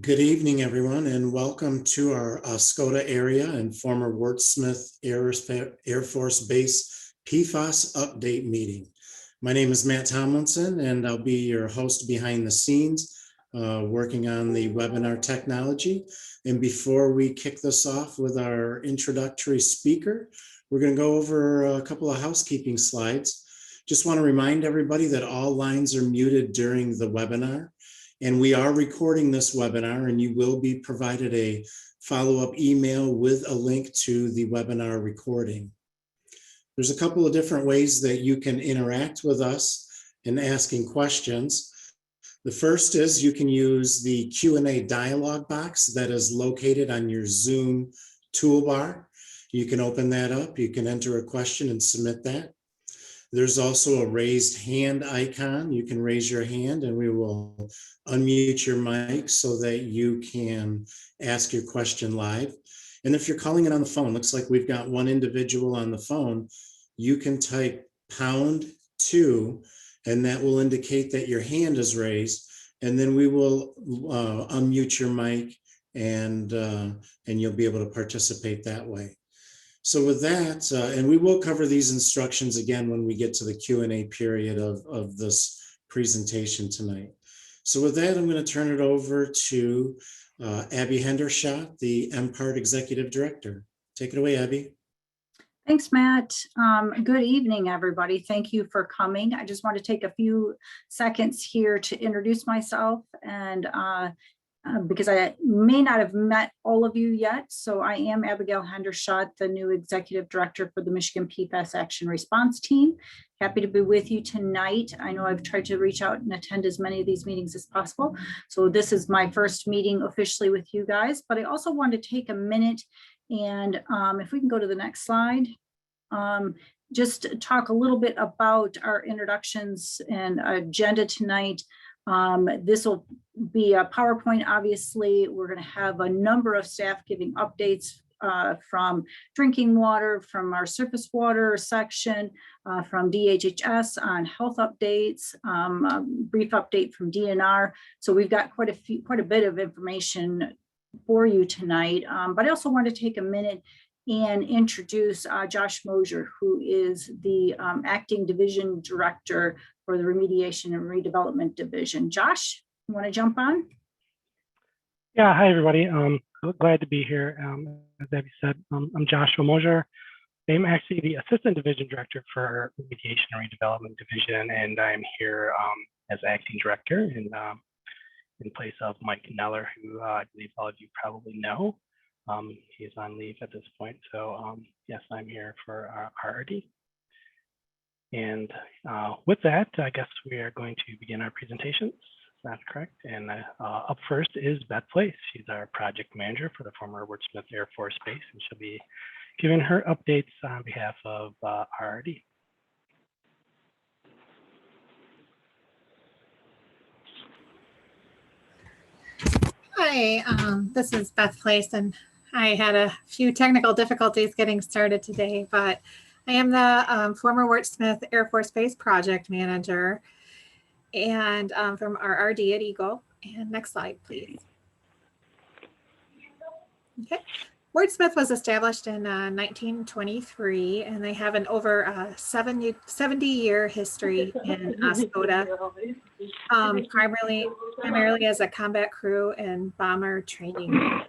Good evening, everyone, and welcome to our Oscoda area and former Wurtsmith Air Force Base PFAS update meeting. My name is Matt Tomlinson, and I'll be your host behind the scenes, working on the webinar technology. And before we kick this off with our introductory speaker, we're going to go over a couple of housekeeping slides. Just want to remind everybody that all lines are muted during the webinar. And we are recording this webinar, and you will be provided a follow-up email with a link to the webinar recording. There's a couple of different ways that you can interact with us in asking questions. The first is you can use the Q&A dialog box that is located on your Zoom toolbar. You can open that up, you can enter a question and submit that. There's also a raised hand icon. You can raise your hand and we will unmute your mic so that you can ask your question live. And if you're calling it on the phone, looks like we've got one individual on the phone, you can type #2 and that will indicate that your hand is raised. And then we will unmute your mic and you'll be able to participate that way. So with that, and we will cover these instructions again when we get to the Q&A period of this presentation tonight. So with that, I'm going to turn it over to Abby Hendershot, the MPART Executive Director. Take it away, Abby. Thanks, Matt. Good evening, everybody. Thank you for coming. I just want to take a few seconds here to introduce myself and because I may not have met all of you yet. So I am Abigail Hendershot, the new Executive Director for the Michigan PFAS Action Response Team. Happy to be with you tonight. I know I've tried to reach out and attend as many of these meetings as possible. So this is my first meeting officially with you guys, but I also want to take a minute and if we can go to the next slide, just talk a little bit about our introductions and agenda tonight. This will be a PowerPoint. Obviously, we're going to have a number of staff giving updates from drinking water, from our surface water section, from DHHS on health updates, a brief update from DNR. So we've got quite a bit of information for you tonight. But I also want to take a minute and introduce Josh Mosier, who is the Acting Division Director for the Remediation and Redevelopment Division. Josh, you want to jump on? Yeah, hi everybody. Glad to be here. As Debbie said, I'm Joshua Mosier. I'm actually the Assistant Division Director for Remediation and Redevelopment Division, and I'm here as Acting Director in place of Mike Neller, who I believe all of you probably know. He's on leave at this point, so yes, I'm here for our RRD. And with that, I guess we are going to begin our presentations. That's correct. And up first is Beth Place. She's our project manager for the former Wurtsmith Air Force Base, and she'll be giving her updates on behalf of RRD. Hi, this is Beth Place, and I had a few technical difficulties getting started today, but I am the former Wurtsmith Air Force Base project manager and from our RD at EGLE. And next slide, please. Okay. Wurtsmith was established in 1923, and they have an over 70-year history in Oscoda, primarily as a combat crew and bomber training.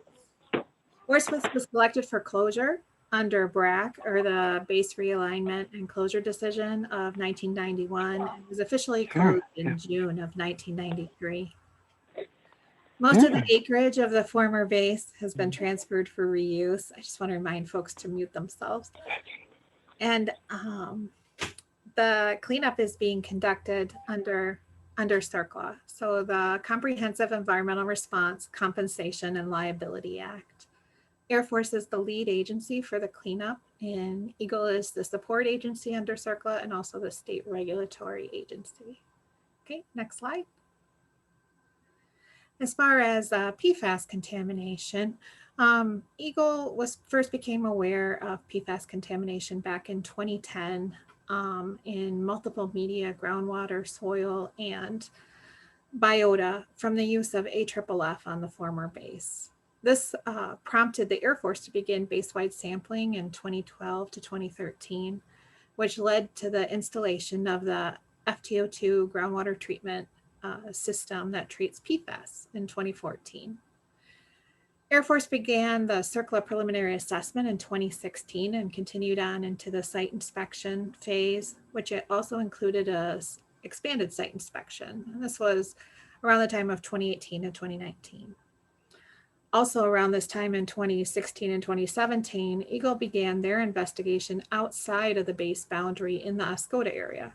Wurtsmith was selected for closure under BRAC, or the Base Realignment and Closure Decision of 1991, and was officially closed in June of 1993. Most of the acreage of the former base has been transferred for reuse. I just want to remind folks to mute themselves. And the cleanup is being conducted under CERCLA, so the Comprehensive Environmental Response, Compensation, and Liability Act. Air Force is the lead agency for the cleanup, and EGLE is the support agency under CERCLA and also the state regulatory agency. Okay, next slide. As far as PFAS contamination, EGLE first became aware of PFAS contamination back in 2010 in multiple media, groundwater, soil, and biota from the use of AFFF on the former base. This prompted the Air Force to begin base-wide sampling in 2012 to 2013, which led to the installation of the FTO2 groundwater treatment system that treats PFAS in 2014. Air Force began the CERCLA preliminary assessment in 2016 and continued on into the site inspection phase, which it also included a expanded site inspection. And this was around the time of 2018 and 2019. Also around this time in 2016 and 2017, EGLE began their investigation outside of the base boundary in the Oscoda area.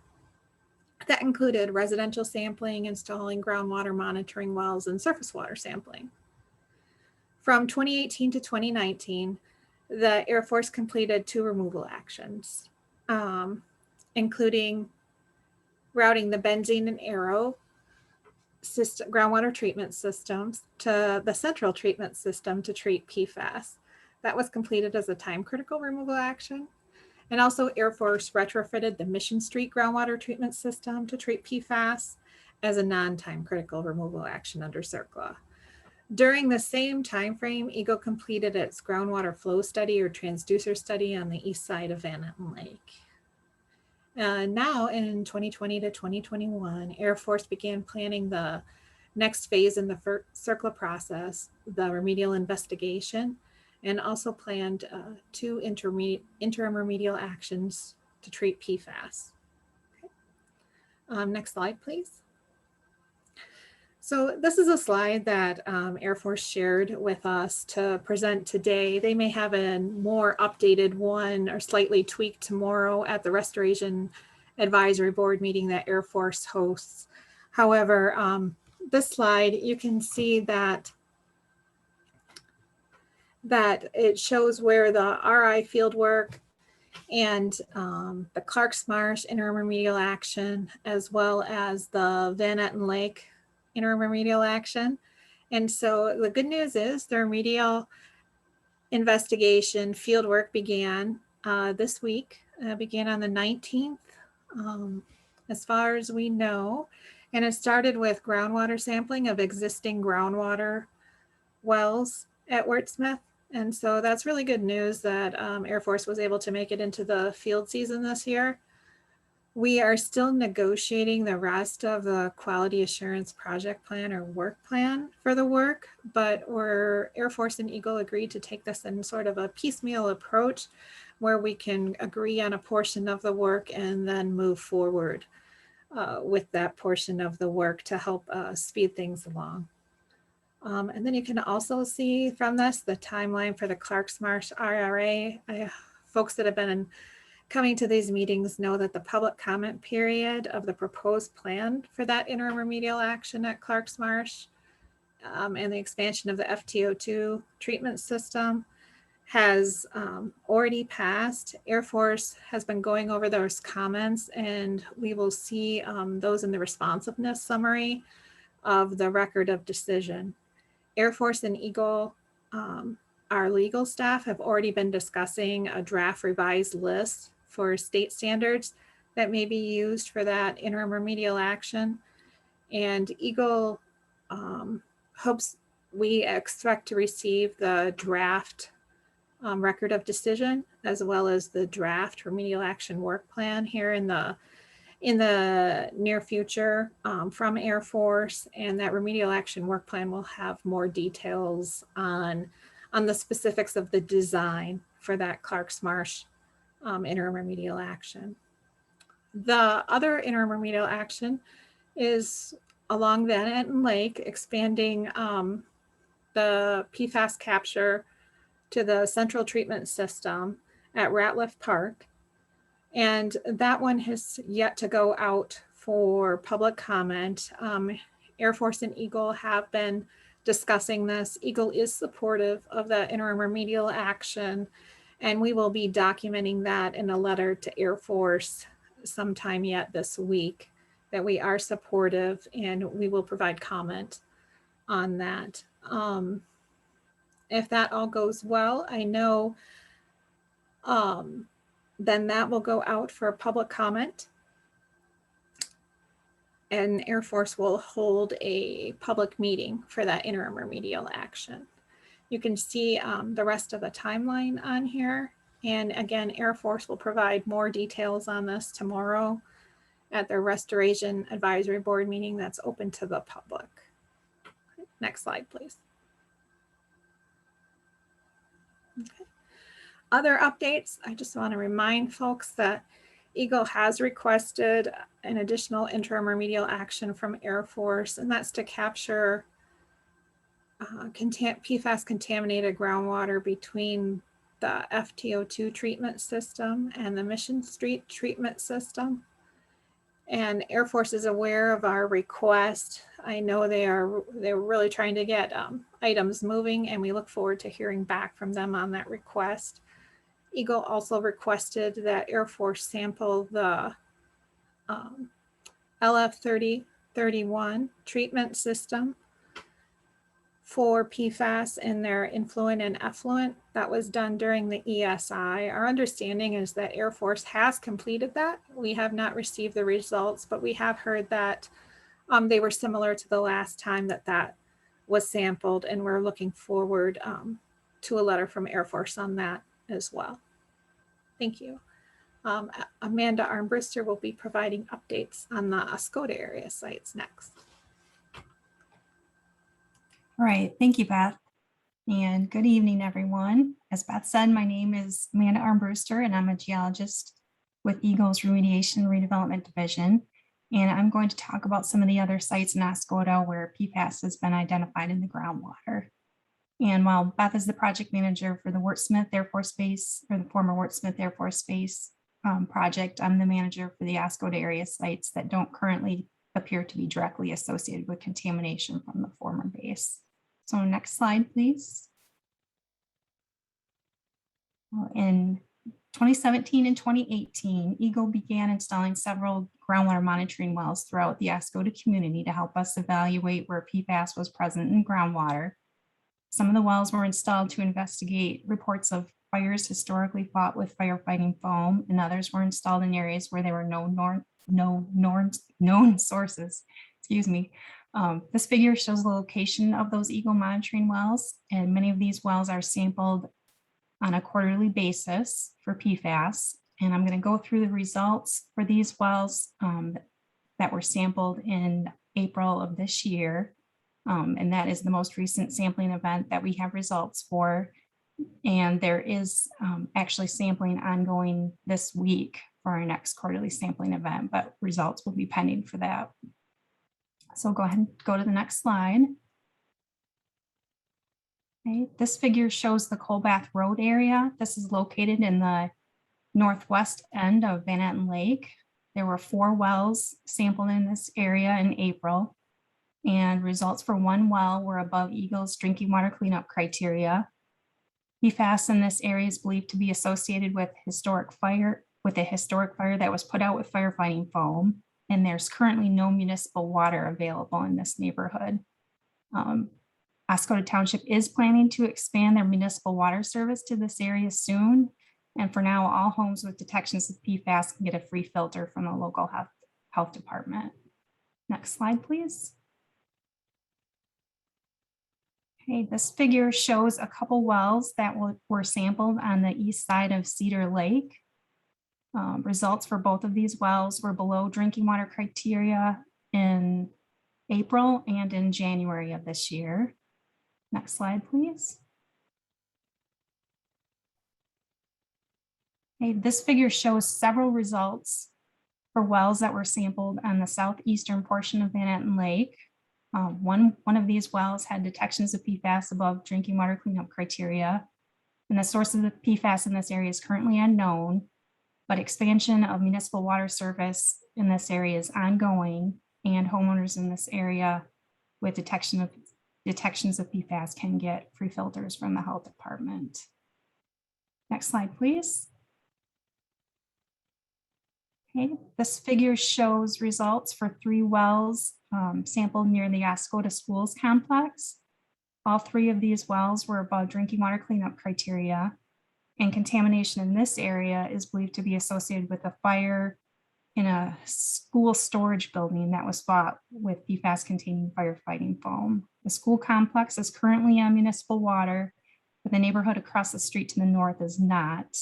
That included residential sampling, installing groundwater monitoring wells, and surface water sampling. From 2018 to 2019, the Air Force completed 2 removal actions, including routing the benzene and arrow system, groundwater treatment systems to the central treatment system to treat PFAS. That was completed as a time-critical removal action. And also Air Force retrofitted the Mission Street groundwater treatment system to treat PFAS as a non-time critical removal action under CERCLA. During the same time frame, EGLE completed its groundwater flow study or transducer study on the east side of Van Etten Lake. Now in 2020 to 2021, Air Force began planning the next phase in the CERCLA process, the remedial investigation, and also planned 2 interim remedial actions to treat PFAS. Okay. Next slide, please. So this is a slide that Air Force shared with us to present today. They may have a more updated one or slightly tweaked tomorrow at the Restoration Advisory Board meeting that Air Force hosts. However, this slide, you can see that it shows where the RI fieldwork and the Clarks Marsh interim remedial action, as well as the Van Etten Lake interim remedial action. And so the good news is the remedial investigation fieldwork began this week, began on the 19th, as far as we know. And it started with groundwater sampling of existing groundwater wells at Wurtsmith. And so that's really good news that Air Force was able to make it into the field season this year. We are still negotiating the rest of the quality assurance project plan or work plan for the work, but Air Force and EGLE agreed to take this in sort of a piecemeal approach where we can agree on a portion of the work and then move forward with that portion of the work to help speed things along. And then you can also see from this the timeline for the Clarks Marsh IRA. Folks that have been coming to these meetings know that the public comment period of the proposed plan for that interim remedial action at Clarks Marsh and the expansion of the FTO2 treatment system has already passed. Air Force has been going over those comments, and we will see those in the responsiveness summary of the record of decision. Air Force and EGLE, our legal staff, have already been discussing a draft revised list for state standards that may be used for that interim remedial action. And EGLE hopes we expect to receive the draft record of decision as well as the draft remedial action work plan here in the near future from Air Force, and that remedial action work plan will have more details on the specifics of the design for that Clarks Marsh interim remedial action. The other interim remedial action is along Van Etten Lake, expanding the PFAS capture to the central treatment system at Ratliff Park. And that one has yet to go out for public comment. Air Force and EGLE have been discussing this. EGLE is supportive of the interim remedial action, and we will be documenting that in a letter to Air Force sometime yet this week, that we are supportive and we will provide comment on that. If that all goes well, I know then that will go out for public comment. and Air Force will hold a public meeting for that interim remedial action. You can see the rest of the timeline on here. And again, Air Force will provide more details on this tomorrow at their Restoration Advisory Board meeting that's open to the public. Next slide, please. Okay. Other updates, I just want to remind folks that EGLE has requested an additional interim remedial action from Air Force, and that's to capture PFAS contaminated groundwater between the FTO2 treatment system and the Mission Street treatment system. And Air Force is aware of our request. I know they're really trying to get items moving, and we look forward to hearing back from them on that request. EGLE also requested that Air Force sample the LF3031 treatment system for PFAS in their influent and effluent. That was done during the ESI. Our understanding is that Air Force has completed that. We have not received the results, but we have heard that they were similar to the last time that was sampled, and we're looking forward to a letter from Air Force on that as well. Thank you. Amanda Armbruster will be providing updates on the Oscoda area sites next. All right, thank you, Beth. And good evening, everyone. As Beth said, my name is Amanda Armbruster, and I'm a geologist with EGLE's Remediation and Redevelopment Division. And I'm going to talk about some of the other sites in Oscoda where PFAS has been identified in the groundwater. And while Beth is the project manager for the Wurtsmith Air Force Base, or the former Wurtsmith Air Force Base project, I'm the manager for the Oscoda area sites that don't currently appear to be directly associated with contamination from the former base. So next slide, please. In 2017 and 2018, EGLE began installing several groundwater monitoring wells throughout the Oscoda community to help us evaluate where PFAS was present in groundwater. Some of the wells were installed to investigate reports of fires historically fought with firefighting foam, and others were installed in areas where there were no known sources. Excuse me. This figure shows the location of those EGLE monitoring wells, and many of these wells are sampled on a quarterly basis for PFAS. And I'm going to go through the results for these wells that were sampled in April of this year. And that is the most recent sampling event that we have results for. And there is actually sampling ongoing this week for our next quarterly sampling event, but results will be pending for that. So go ahead and go to the next slide. Okay, this figure shows the Colbath Road area. This is located in the northwest end of Van Etten Lake. There were 4 wells sampled in this area in April, and results for 1 well were above EGLE's drinking water cleanup criteria. PFAS in this area is believed to be associated with a historic fire that was put out with firefighting foam, and there's currently no municipal water available in this neighborhood. Oscoda Township is planning to expand their municipal water service to this area soon. And for now, all homes with detections of PFAS can get a free filter from the local health department. Next slide, please. Okay, this figure shows a couple wells that were sampled on the east side of Cedar Lake. Results for both of these wells were below drinking water criteria in April and in January of this year. Next slide, please. Okay, this figure shows several results for wells that were sampled on the southeastern portion of Van Etten Lake. One of these wells had detections of PFAS above drinking water cleanup criteria, and the source of the PFAS in this area is currently unknown, but expansion of municipal water service in this area is ongoing, and homeowners in this area with detections of PFAS can get free filters from the health department. Next slide, please. Okay, this figure shows results for 3 wells sampled near the Oscoda Schools complex. All 3 of these wells were above drinking water cleanup criteria, and contamination in this area is believed to be associated with a fire in a school storage building that was bought with PFAS containing firefighting foam. The school complex is currently on municipal water, but the neighborhood across the street to the north is not.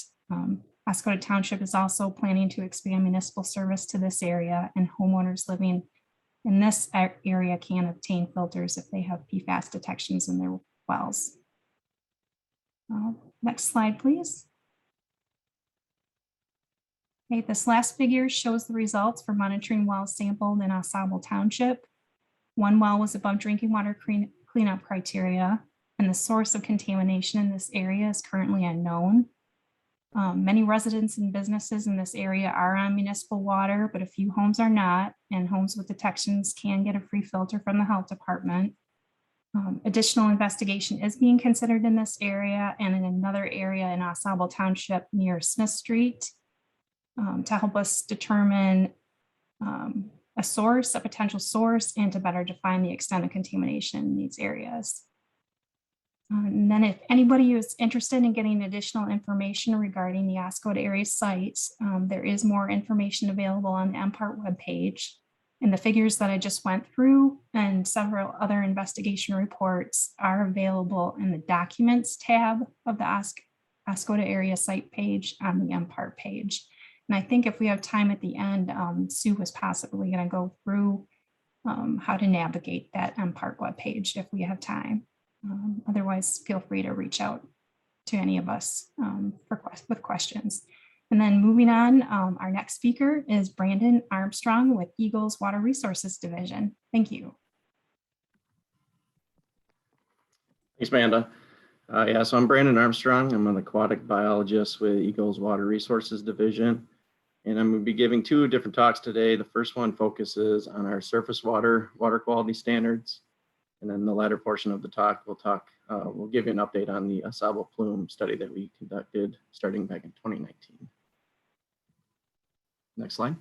Oscoda Township is also planning to expand municipal service to this area, and homeowners living in this area can obtain filters if they have PFAS detections in their wells. Next slide, please. Okay, this last figure shows the results for monitoring wells sampled in Sable Township. One well was above drinking water cleanup criteria, and the source of contamination in this area is currently unknown. Many residents and businesses in this area are on municipal water, but a few homes are not, and homes with detections can get a free filter from the health department. Additional investigation is being considered in this area and in another area in Sable Township near Smith Street to help us determine a potential source, and to better define the extent of contamination in these areas. And then if anybody is interested in getting additional information regarding the Oscoda area sites, there is more information available on the MPART webpage. And the figures that I just went through and several other investigation reports are available in the Documents tab of the Oscoda area site page on the MPART page. And I think if we have time at the end, Sue was possibly going to go through how to navigate that MPART webpage if we have time. Otherwise, feel free to reach out to any of us with questions. And then moving on, our next speaker is Brandon Armstrong with EGLE's Water Resources Division. Thank you. Thanks, Amanda. Yeah, so I'm Brandon Armstrong. I'm an aquatic biologist with EGLE's Water Resources Division. And I'm going to be giving two different talks today. The first one focuses on our surface water quality standards. And then the latter portion of the talk, we'll give you an update on the Sable plume study that we conducted starting back in 2019. Next slide.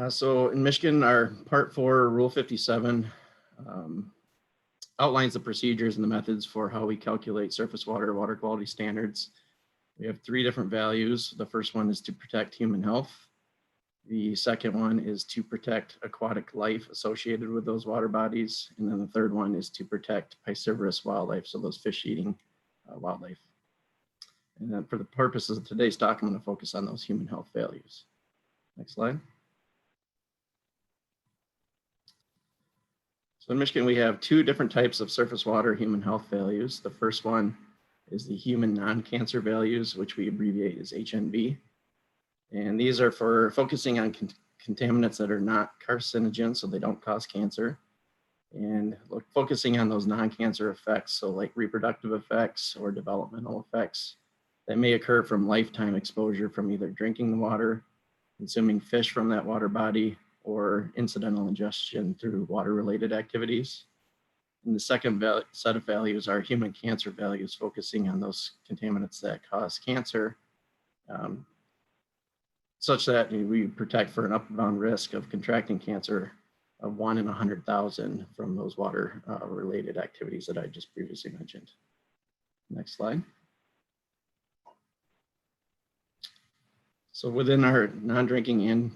So in Michigan, our Part 4 Rule 57 outlines the procedures and the methods for how we calculate surface water quality standards. We have three different values. The first one is to protect human health. The second one is to protect aquatic life associated with those water bodies. And then the third one is to protect piscivorous wildlife, so those fish-eating wildlife. And then for the purposes of today's talk, I'm going to focus on those human health values. Next slide. So in Michigan, we have two different types of surface water human health values. The first one is the human non-cancer values, which we abbreviate as HNV. And these are for focusing on contaminants that are not carcinogen, so they don't cause cancer. And focusing on those non-cancer effects, so like reproductive effects or developmental effects that may occur from lifetime exposure from either drinking the water, consuming fish from that water body, or incidental ingestion through water-related activities. And the second set of values are human cancer values, focusing on those contaminants that cause cancer, such that we protect for an upbound risk of contracting cancer of 1 in 100,000 from those water related activities that I just previously mentioned. Next slide. So within our non-drinking and,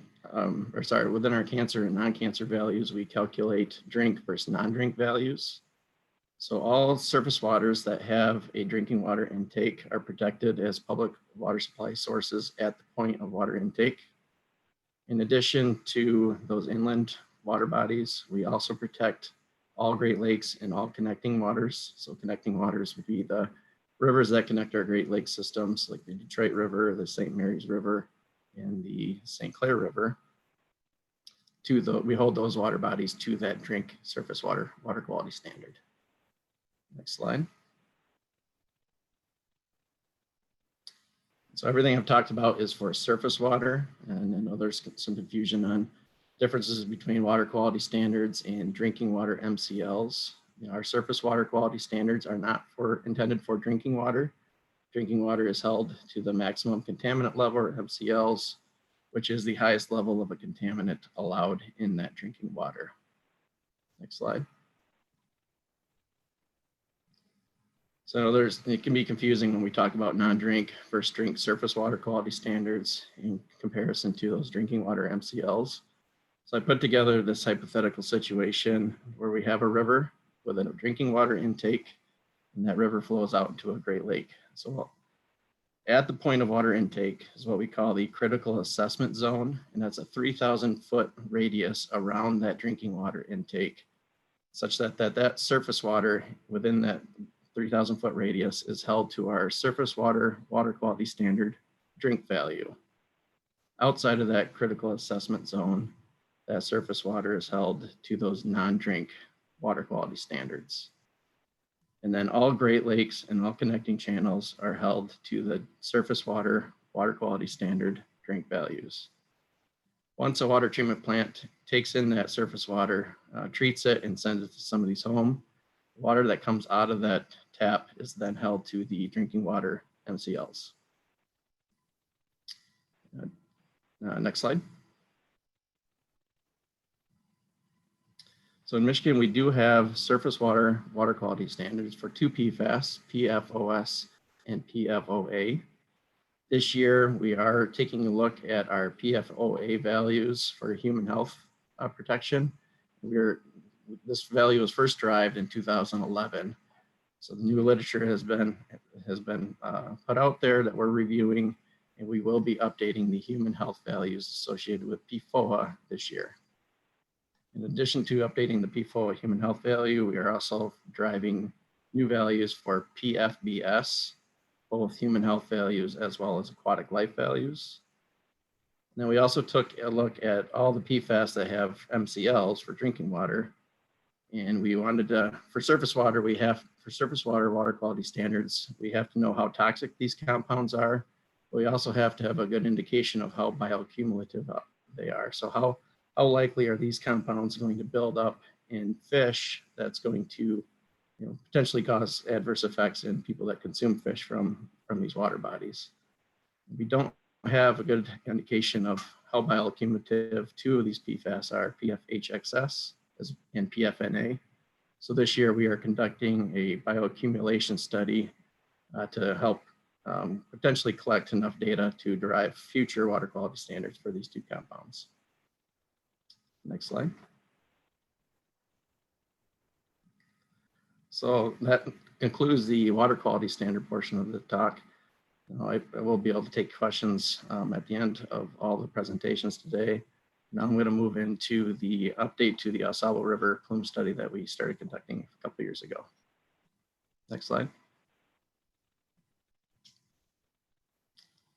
within our cancer and non-cancer values, we calculate drink versus non-drink values. So all surface waters that have a drinking water intake are protected as public water supply sources at the point of water intake. In addition to those inland water bodies, we also protect all Great Lakes and all connecting waters. So connecting waters would be the rivers that connect our Great Lakes systems, like the Detroit River, the St. Mary's River, and the St. Clair River. We hold those water bodies to that drink surface water quality standard. Next slide. So everything I've talked about is for surface water, and I know there's some confusion on differences between water quality standards and drinking water MCLs. Our surface water quality standards are not intended for drinking water. Drinking water is held to the maximum contaminant level, or MCLs, which is the highest level of a contaminant allowed in that drinking water. Next slide. So it can be confusing when we talk about non-drink versus drink surface water quality standards in comparison to those drinking water MCLs. So I put together this hypothetical situation where we have a river with a drinking water intake, and that river flows out into a Great Lake. So at the point of water intake is what we call the critical assessment zone, and that's a 3,000-foot radius around that drinking water intake, such that surface water within that 3,000-foot radius is held to our surface water quality standard drink value. Outside of that critical assessment zone, that surface water is held to those non-drink water quality standards. And then all Great Lakes and all connecting channels are held to the surface water quality standard drink values. Once a water treatment plant takes in that surface water, treats it and sends it to somebody's home, water that comes out of that tap is then held to the drinking water MCLs. Next slide. So in Michigan, we do have surface water quality standards for two PFAS, PFOS and PFOA. This year, we are taking a look at our PFOA values for human health protection. This value was first derived in 2011. So the new literature has been put out there that we're reviewing, and we will be updating the human health values associated with PFOA this year. In addition to updating the PFOA human health value, we are also driving new values for PFBS, both human health values as well as aquatic life values. And then we also took a look at all the PFAS that have MCLs for drinking water. And we wanted to, for surface water water quality standards, we have to know how toxic these compounds are. But we also have to have a good indication of how bioaccumulative they are. So how likely are these compounds going to build up in fish that's going to potentially cause adverse effects in people that consume fish from these water bodies? We don't have a good indication of how bioaccumulative two of these PFAS are, PFHXS and PFNA. So this year we are conducting a bioaccumulation study to help potentially collect enough data to derive future water quality standards for these two compounds. Next slide. So that concludes the water quality standard portion of the talk. I will be able to take questions at the end of all the presentations today. Now I'm going to move into the update to the Sable River plume study that we started conducting a couple of years ago. Next slide.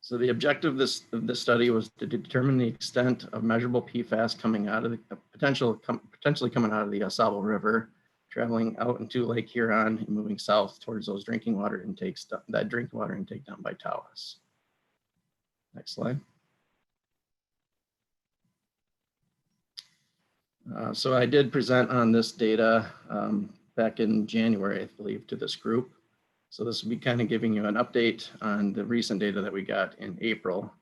So the objective of this study was to determine the extent of measurable PFAS coming out of the potentially coming out of the Sable River, traveling out into Lake Huron and moving south towards those drinking water intakes, that drinking water intake down by Tawas. Next slide. So I did present on this data back in January, I believe, to this group. So this will be kind of giving you an update on the recent data that we got in April.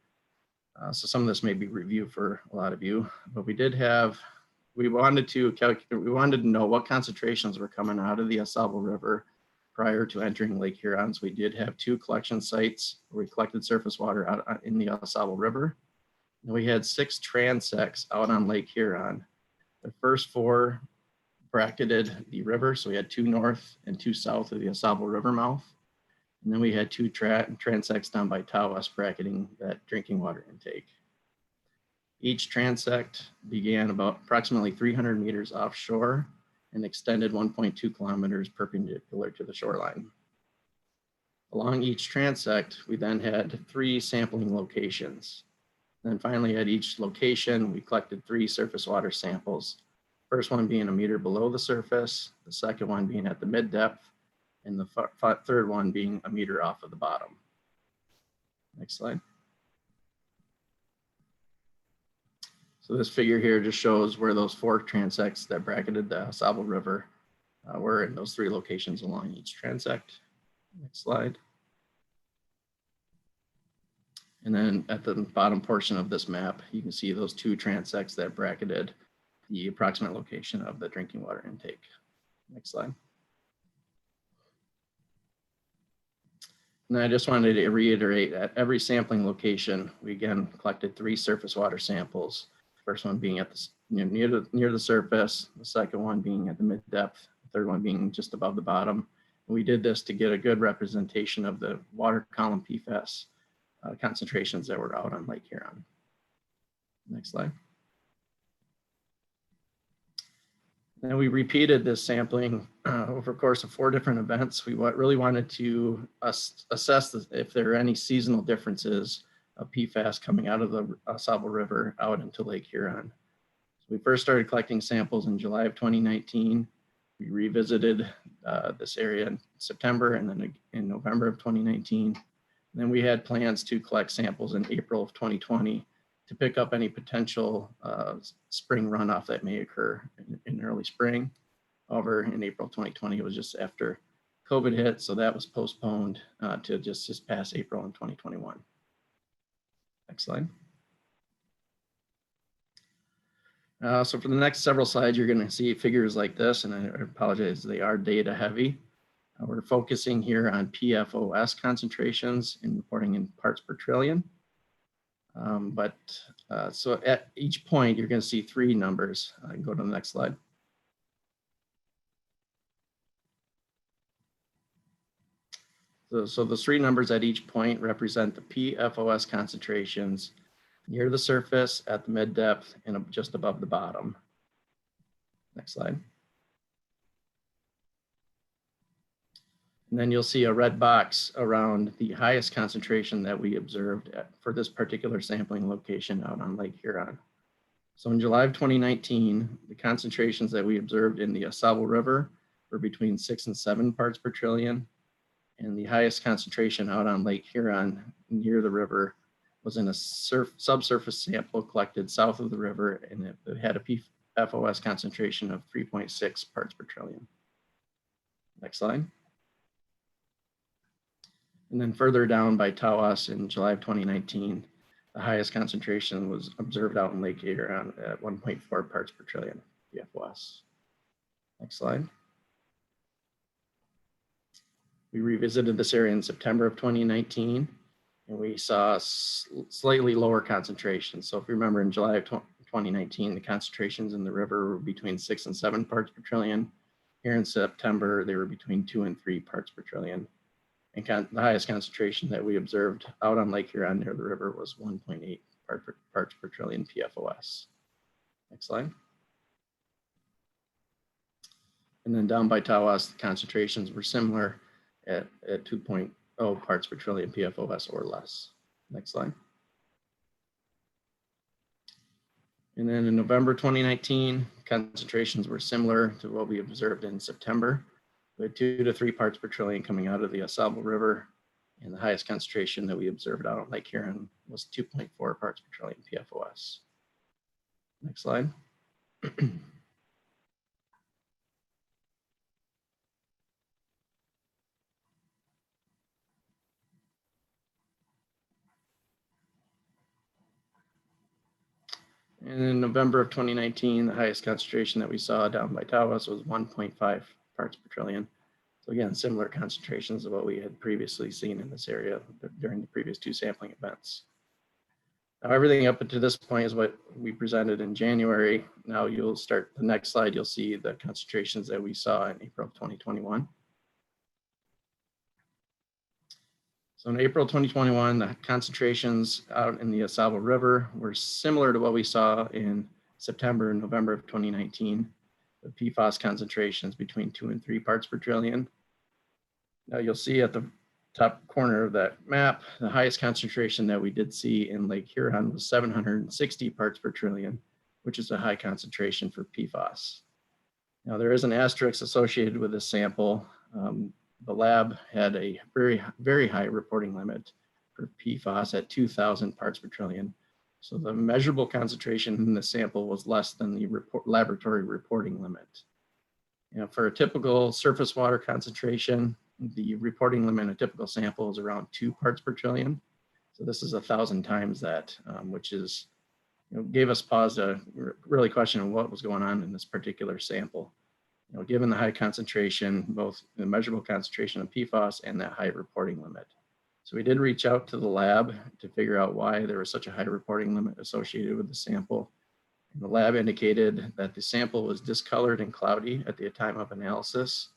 So some of this may be review for a lot of you, but we wanted to know what concentrations were coming out of the Sable River prior to entering Lake Huron. So we did have 2 collection sites where we collected surface water out in the Sable River. And we had 6 transects out on Lake Huron. The first 4 bracketed the river. So we had 2 north and 2 south of the Sable River mouth. And then we had 2 transects down by Tawas bracketing that drinking water intake. Each transect began about approximately 300 meters offshore and extended 1.2 kilometers perpendicular to the shoreline. Along each transect, we then had 3 sampling locations. Then finally at each location, we collected 3 surface water samples. First one being a meter below the surface, the second one being at the mid depth, and the third one being a meter off of the bottom. Next slide. So this figure here just shows where those 4 transects that bracketed the Sable River were in those 3 locations along each transect. Next slide. And then at the bottom portion of this map, you can see those 2 transects that bracketed the approximate location of the drinking water intake. Next slide. And I just wanted to reiterate at every sampling location, we again collected 3 surface water samples. First one being at the near the surface, the second one being at the mid depth, the third one being just above the bottom. And we did this to get a good representation of the water column PFAS concentrations that were out on Lake Huron. Next slide. And we repeated this sampling over the course of 4 different events. We really wanted to assess if there are any seasonal differences of PFAS coming out of the Sable River out into Lake Huron. So we first started collecting samples in July of 2019. We revisited this area in September and then in November of 2019. And then we had plans to collect samples in April of 2020 to pick up any potential spring runoff that may occur in early spring. However, in April 2020, it was just after COVID hit, so that was postponed to just past April in 2021. Next slide. So for the next several slides, you're going to see figures like this, and I apologize, they are data heavy. We're focusing here on PFOS concentrations in reporting in parts per trillion. So at each point, you're going to see 3 numbers. I can go to the next slide. So the 3 numbers at each point represent the PFOS concentrations near the surface, at the mid depth, and just above the bottom. Next slide. And then you'll see a red box around the highest concentration that we observed for this particular sampling location out on Lake Huron. So in July of 2019, the concentrations that we observed in the Sable River were between 6 and 7 parts per trillion. And the highest concentration out on Lake Huron near the river was in a subsurface sample collected south of the river, and it had a PFOS concentration of 3.6 parts per trillion. Next slide. And then further down by Tawas in July of 2019, the highest concentration was observed out in Lake Huron at 1.4 parts per trillion PFOS. Next slide. We revisited this area in September of 2019, and we saw slightly lower concentrations. So if you remember, in July of 2019, the concentrations in the river were between 6 and 7 parts per trillion. Here in September, they were between 2 and 3 parts per trillion. And the highest concentration that we observed out on Lake Huron near the river was 1.8 parts per trillion PFOS. Next slide. And then down by Tawas, the concentrations were similar at 2.0 parts per trillion PFOS or less. Next slide. And then in November 2019, concentrations were similar to what we observed in September. We had 2 to 3 parts per trillion coming out of the Sable River, and the highest concentration that we observed out on Lake Huron was 2.4 parts per trillion PFOS. Next slide. And in November of 2019, the highest concentration that we saw down by Tawas was 1.5 parts per trillion. So again, similar concentrations of what we had previously seen in this area during the previous 2 sampling events. Now, everything up to this point is what we presented in January. Now you'll start the next slide, you'll see the concentrations that we saw in April of 2021. So in April 2021, the concentrations out in the Sable River were similar to what we saw in September and November of 2019. The PFOS concentrations between 2 and 3 parts per trillion. Now you'll see at the top corner of that map, the highest concentration that we did see in Lake Huron was 760 parts per trillion, which is a high concentration for PFOS. Now there is an asterisk associated with this sample. The lab had a very high reporting limit for PFOS at 2,000 parts per trillion. So the measurable concentration in the sample was less than the laboratory reporting limit. You know, for a typical surface water concentration, the reporting limit in a typical sample is around 2 parts per trillion. So this is 1,000 times that, which is, gave us pause to really question what was going on in this particular sample. Given the high concentration, both the measurable concentration of PFOS and that high reporting limit. So we did reach out to the lab to figure out why there was such a high reporting limit associated with the sample. And the lab indicated that the sample was discolored and cloudy at the time of analysis.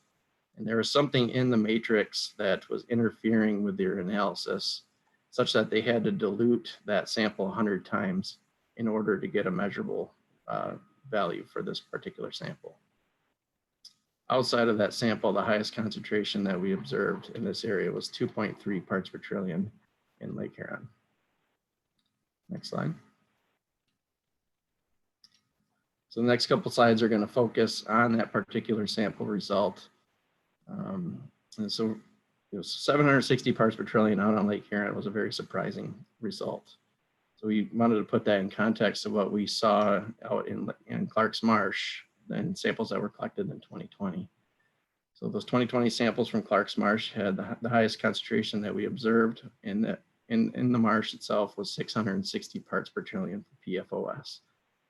And there was something in the matrix that was interfering with their analysis, such that they had to dilute that sample 100 times in order to get a measurable value for this particular sample. Outside of that sample, the highest concentration that we observed in this area was 2.3 parts per trillion in Lake Huron. Next slide. So the next couple slides are going to focus on that particular sample result. And so 760 parts per trillion out on Lake Huron was a very surprising result. So we wanted to put that in context of what we saw out in Clark's Marsh and samples that were collected in 2020. So those 2020 samples from Clark's Marsh had the highest concentration that we observed in the marsh itself was 660 parts per trillion for PFOS.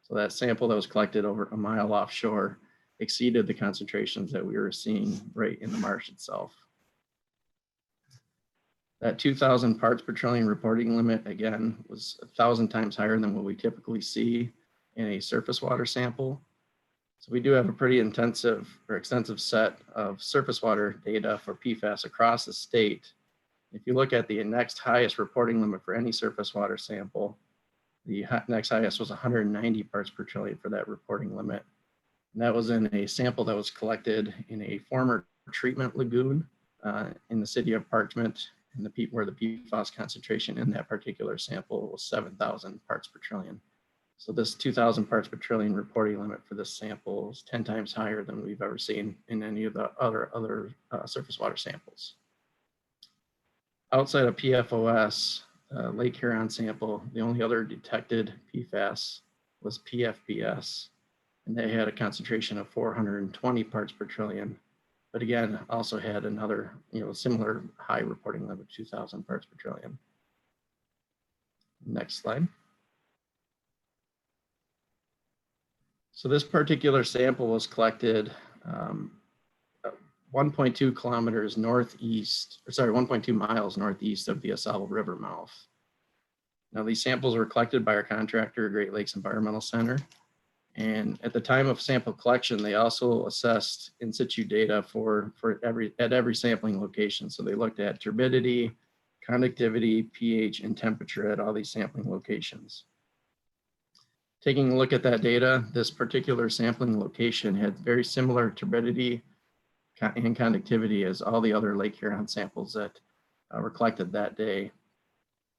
So that sample that was collected over a mile offshore exceeded the concentrations that we were seeing right in the marsh itself. That 2,000 parts per trillion reporting limit, again, was 1,000 times higher than what we typically see in a surface water sample. So we do have a pretty extensive set of surface water data for PFAS across the state. If you look at the next highest reporting limit for any surface water sample, the next highest was 190 parts per trillion for that reporting limit. And that was in a sample that was collected in a former treatment lagoon in the city of Parchment, and where the PFOS concentration in that particular sample was 7,000 parts per trillion. So this 2,000 parts per trillion reporting limit for this sample is 10 times higher than we've ever seen in any of the other surface water samples. Outside of PFOS, Lake Huron sample, the only other detected PFAS was PFBS, and they had a concentration of 420 parts per trillion, but again, also had another, similar high reporting limit, 2,000 parts per trillion. Next slide. So this particular sample was collected 1.2 kilometers northeast, or sorry, 1.2 miles northeast of the Sable River mouth. Now these samples were collected by our contractor, Great Lakes Environmental Center. And at the time of sample collection, they also assessed in situ data at every sampling location. So they looked at turbidity, conductivity, pH, and temperature at all these sampling locations. Taking a look at that data, this particular sampling location had very similar turbidity and conductivity as all the other Lake Huron samples that were collected that day.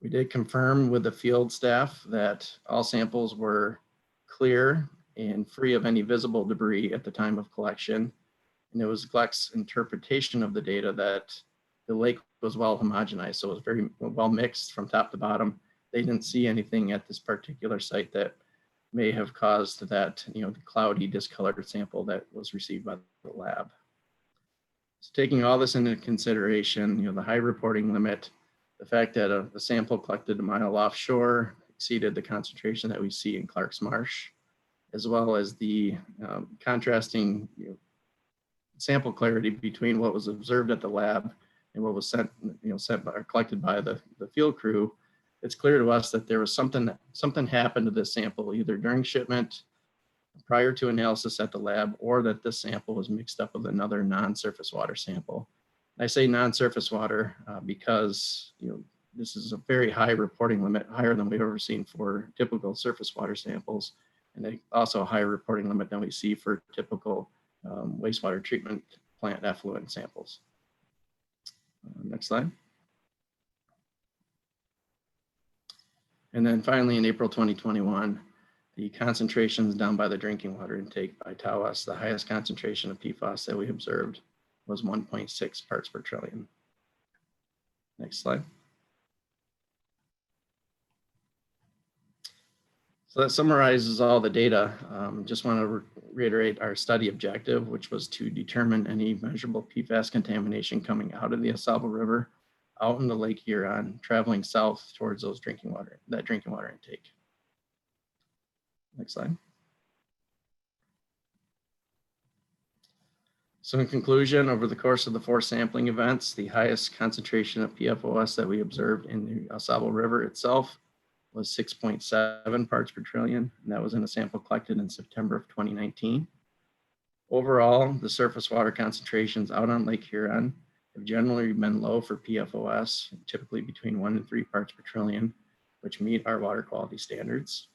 We did confirm with the field staff that all samples were clear and free of any visible debris at the time of collection. And it was GLEC's interpretation of the data that the lake was well homogenized, so it was very well mixed from top to bottom. They didn't see anything at this particular site that may have caused that, the cloudy, discolored sample that was received by the lab. So taking all this into consideration, the high reporting limit, the fact that a sample collected a mile offshore exceeded the concentration that we see in Clark's Marsh, as well as the contrasting sample clarity between what was observed at the lab and what was sent or collected by the field crew, it's clear to us that there was something happened to this sample either during shipment, prior to analysis at the lab, or that this sample was mixed up with another non-surface water sample. I say non-surface water because this is a very high reporting limit, higher than we've ever seen for typical surface water samples, and also a higher reporting limit than we see for typical wastewater treatment plant effluent samples. Next slide. And then finally, in April 2021, the concentrations down by the drinking water intake by Tawas, the highest concentration of PFOS that we observed was 1.6 parts per trillion. Next slide. So that summarizes all the data. Just want to reiterate our study objective, which was to determine any measurable PFAS contamination coming out of the Sable River, out in the Lake Huron, traveling south towards that drinking water intake. Next slide. So in conclusion, over the course of the 4 sampling events, the highest concentration of PFOS that we observed in the Sable River itself was 6.7 parts per trillion, and that was in a sample collected in September of 2019. Overall, the surface water concentrations out on Lake Huron have generally been low for PFOS, typically between 1 and 3 parts per trillion, which meet our water quality standards.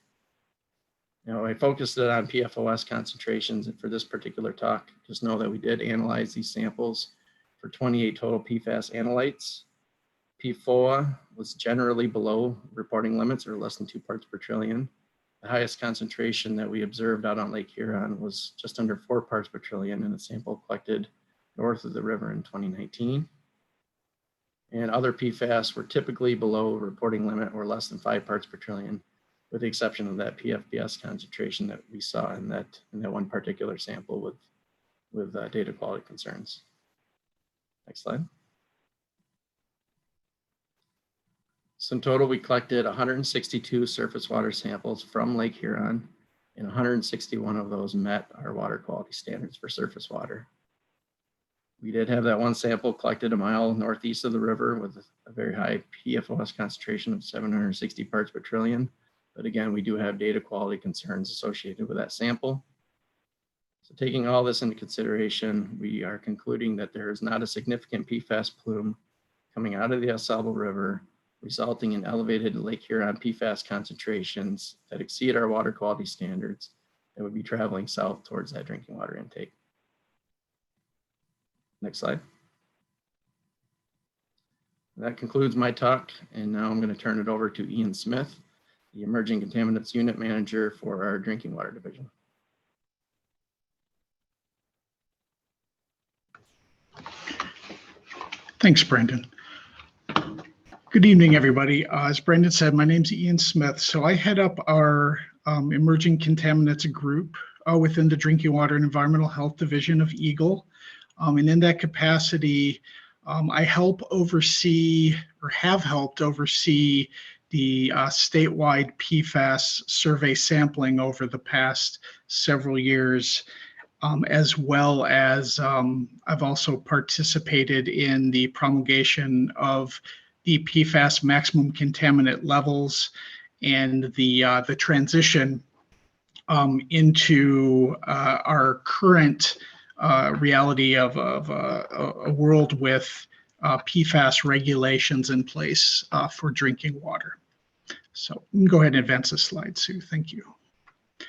Now, I focused it on PFOS concentrations, and for this particular talk, just know that we did analyze these samples for 28 total PFAS analytes. PFOA was generally below reporting limits, or less than 2 parts per trillion. The highest concentration that we observed out on Lake Huron was just under 4 parts per trillion in a sample collected north of the river in 2019. And other PFAS were typically below reporting limit or less than 5 parts per trillion, with the exception of that PFBS concentration that we saw in that one particular sample with data quality concerns. Next slide. So in total, we collected 162 surface water samples from Lake Huron, and 161 of those met our water quality standards for surface water. We did have that one sample collected a mile northeast of the river with a very high PFOS concentration of 760 parts per trillion. But again, we do have data quality concerns associated with that sample. So taking all this into consideration, we are concluding that there is not a significant PFAS plume coming out of the Sable River, resulting in elevated Lake Huron PFAS concentrations that exceed our water quality standards that would be traveling south towards that drinking water intake. Next slide. That concludes my talk, and now I'm going to turn it over to Ian Smith, the Emerging Contaminants Unit Manager for our Drinking Water Division. Thanks, Brendan. Good evening, everybody. As Brendan said, my name's Ian Smith. So I head up our Emerging Contaminants group within the Drinking Water and Environmental Health Division of EGLE. And in that capacity, I help oversee, or have helped oversee, the statewide PFAS survey sampling over the past several years, as well as I've also participated in the promulgation of the PFAS maximum contaminant levels and the transition into our current reality of a world with PFAS regulations in place for drinking water. So you can go ahead and advance the slide, Sue. Thank you. All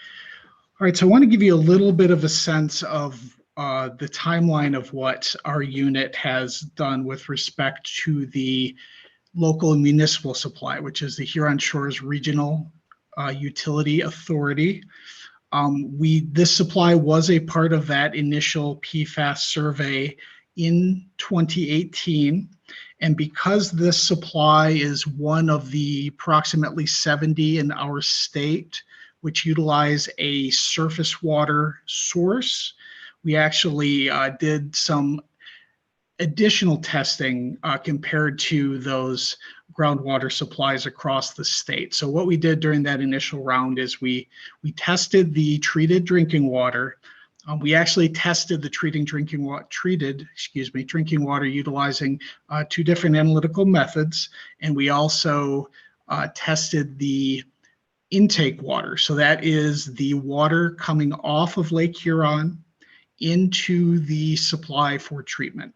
right, so I want to give you a little bit of a sense of the timeline of what our unit has done with respect to the local and municipal supply, which is the Huron Shores Regional Utility Authority. This supply was a part of that initial PFAS survey in 2018. And because this supply is one of the approximately 70 in our state, which utilize a surface water source, we actually did some additional testing compared to those groundwater supplies across the state. So what we did during that initial round is we tested the treated drinking water. We actually tested the drinking water utilizing 2 different analytical methods, and we also tested the intake water. So that is the water coming off of Lake Huron into the supply for treatment.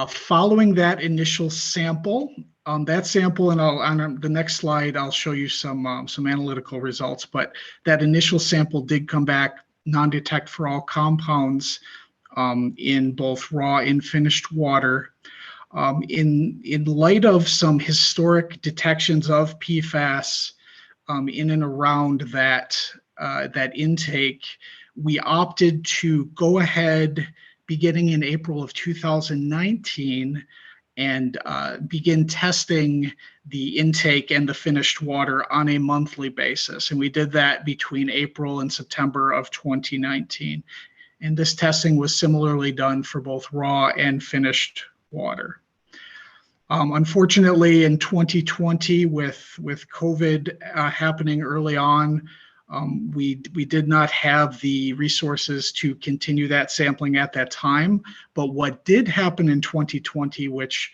Following that initial sample, and on the next slide, I'll show you some analytical results, but that initial sample did come back non-detect for all compounds in both raw and finished water. In light of some historic detections of PFAS in and around that intake, we opted to go ahead beginning in April of 2019 and begin testing the intake and the finished water on a monthly basis. And we did that between April and September of 2019. And this testing was similarly done for both raw and finished water. Unfortunately, in 2020, with COVID happening early on, We did not have the resources to continue that sampling at that time, but what did happen in 2020, which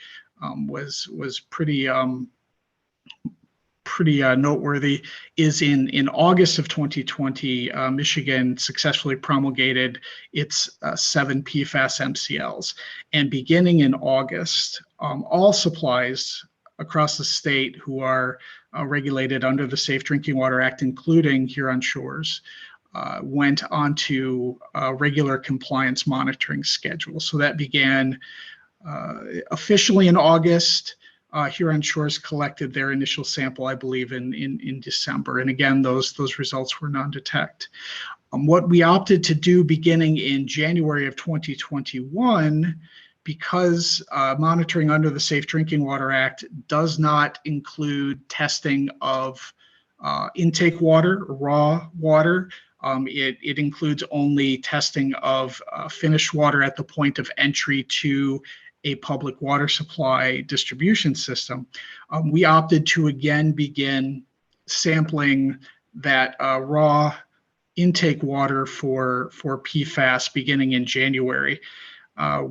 was pretty noteworthy, is in August of 2020, Michigan successfully promulgated its 7 PFAS MCLs. And beginning in August, all supplies across the state who are regulated under the Safe Drinking Water Act, including Huron Shores, went onto a regular compliance monitoring schedule. So that began officially in August. Huron Shores collected their initial sample, I believe, in December. And again, those results were non-detect. What we opted to do beginning in January of 2021, because monitoring under the Safe Drinking Water Act does not include testing of intake water, raw water. It includes only testing of finished water at the point of entry to a public water supply distribution system. We opted to again begin sampling that raw intake water for PFAS beginning in January.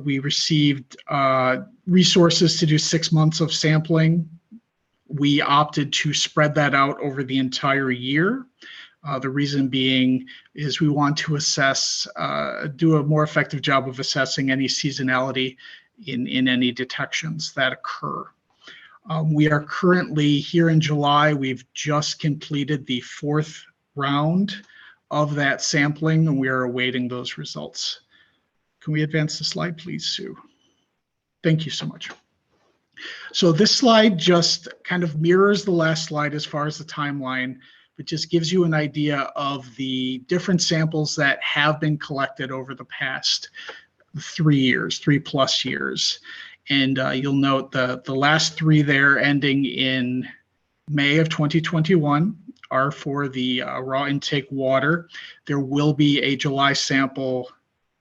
We received resources to do 6 months of sampling. We opted to spread that out over the entire year. The reason being is we want to assess, do a more effective job of assessing any seasonality in any detections that occur. We are currently here in July. We've just completed the 4th round of that sampling, and we are awaiting those results. Can we advance the slide, please, Sue? Thank you so much. So this slide just kind of mirrors the last slide as far as the timeline, but just gives you an idea of the different samples that have been collected over the past 3 years, 3+ years. And you'll note the last 3 there ending in May of 2021 are for the raw intake water. There will be a July sample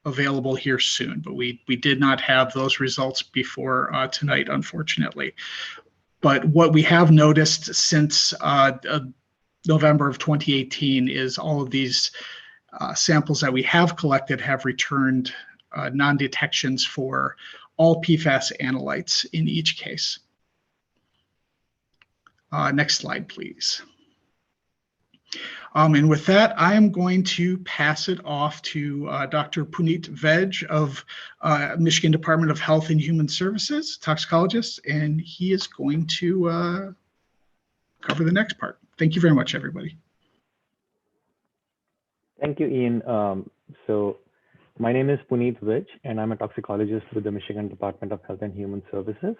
available here soon, but we did not have those results before tonight, unfortunately. But what we have noticed since November of 2018 is all of these samples that we have collected have returned non-detections for all PFAS analytes in each case. Next slide, please. And with that, I am going to pass it off to Dr. Puneet Vej of Michigan Department of Health and Human Services, toxicologist, and he is going to cover the next part. Thank you very much, everybody. Thank you, Ian. So my name is Puneet Vij, and I'm a toxicologist with the Michigan Department of Health and Human Services.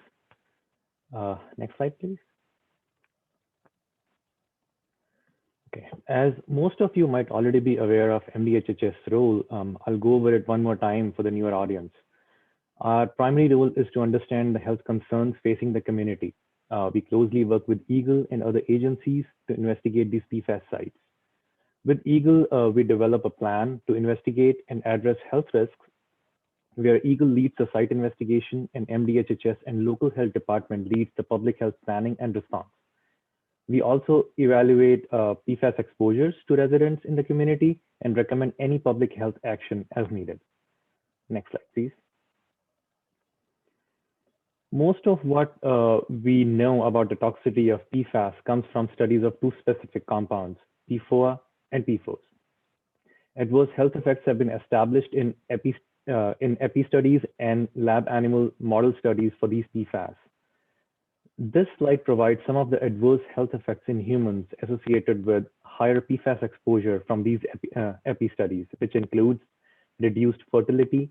Next slide, please. Okay, as most of you might already be aware of MDHHS role, I'll go over it one more time for the newer audience. Our primary role is to understand the health concerns facing the community. We closely work with EGLE and other agencies to investigate these PFAS sites. With EGLE, we develop a plan to investigate and address health risks, where EGLE leads the site investigation and MDHHS and local health department leads the public health planning and response. We also evaluate PFAS exposures to residents in the community and recommend any public health action as needed. Next slide, please. Most of what we know about the toxicity of PFAS comes from studies of 2 specific compounds, PFOA and PFOS. Adverse health effects have been established in epi studies and lab animal model studies for these PFAS. This slide provides some of the adverse health effects in humans associated with higher PFAS exposure from these epi studies, which includes reduced fertility,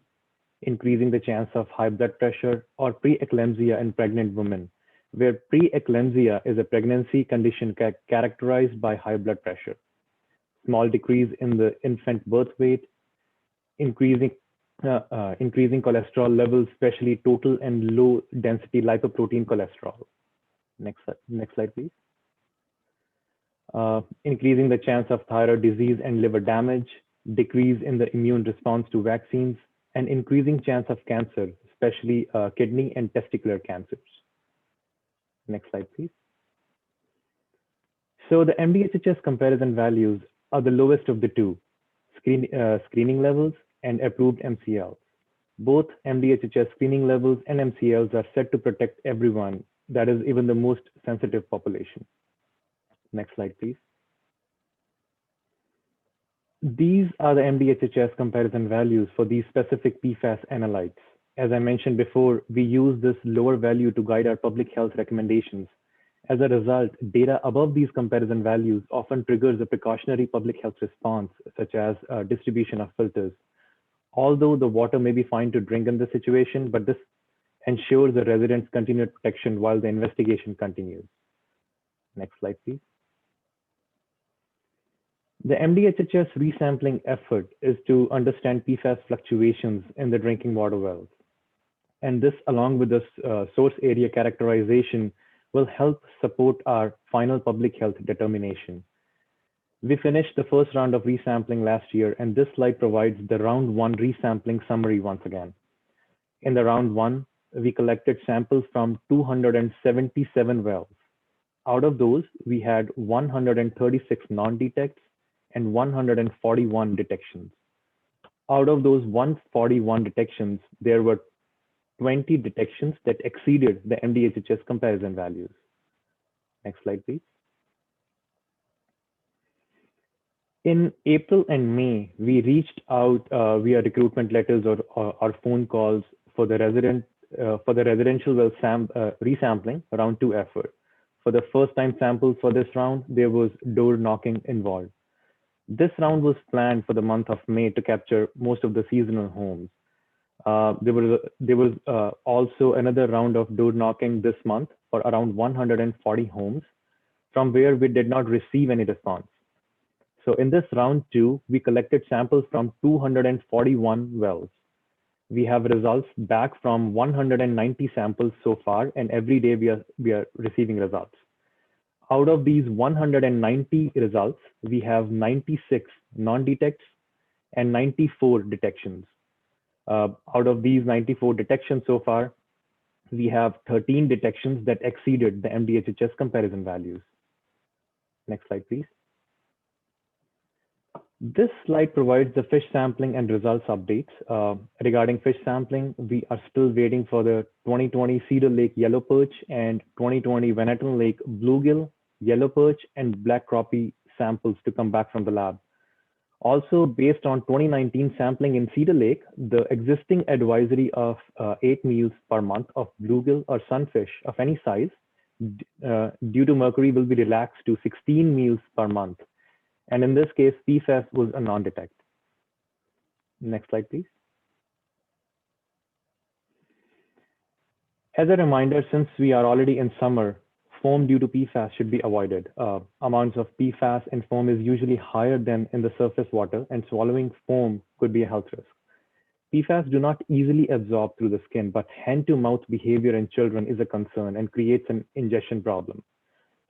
increasing the chance of high blood pressure, or preeclampsia in pregnant women, where preeclampsia is a pregnancy condition characterized by high blood pressure, small decrease in the infant birth weight, increasing cholesterol levels, especially total and low density lipoprotein cholesterol. Next slide, please. Increasing the chance of thyroid disease and liver damage, decrease in the immune response to vaccines, and increasing chance of cancer, especially kidney and testicular cancers. Next slide, please. So the MDHHS comparison values are the lowest of the two, screening levels and approved MCLs. Both MDHHS screening levels and MCLs are set to protect everyone, that is even the most sensitive population. Next slide, please. These are the MDHHS comparison values for these specific PFAS analytes. As I mentioned before, we use this lower value to guide our public health recommendations. As a result, data above these comparison values often triggers a precautionary public health response, such as distribution of filters. Although the water may be fine to drink in this situation, but this ensures the residents' continued protection while the investigation continues. Next slide, please. The MDHHS resampling effort is to understand PFAS fluctuations in the drinking water wells. And this, along with the source area characterization, will help support our final public health determination. We finished the first round of resampling last year, and this slide provides the round 1 resampling summary once again. In the round 1, we collected samples from 277 wells. Out of those, we had 136 non-detects and 141 detections. Out of those 141 detections, there were 20 detections that exceeded the MDHHS comparison values. Next slide, please. In April and May, we reached out via recruitment letters or phone calls for the residential well resampling round 2 effort. For the first time samples for this round, there was door knocking involved. This round was planned for the month of May to capture most of the seasonal homes. There was also another round of door knocking this month for around 140 homes, from where we did not receive any response. So in this round 2, we collected samples from 241 wells. We have results back from 190 samples so far, and every day we are receiving results. Out of these 190 results, we have 96 non-detects and 94 detections. Out of these 94 detections so far, we have 13 detections that exceeded the MDHHS comparison values. Next slide, please. This slide provides the fish sampling and results updates. Regarding fish sampling, we are still waiting for the 2020 Cedar Lake yellow perch and 2020 Venatan Lake bluegill, yellow perch, and black crappie samples to come back from the lab. Also, based on 2019 sampling in Cedar Lake, the existing advisory of 8 meals per month of bluegill or sunfish of any size due to mercury will be relaxed to 16 meals per month. And in this case, PFAS was a non-detect. Next slide, please. As a reminder, since we are already in summer, foam due to PFAS should be avoided. Amounts of PFAS in foam is usually higher than in the surface water, and swallowing foam could be a health risk. PFAS do not easily absorb through the skin, but hand-to-mouth behavior in children is a concern and creates an ingestion problem.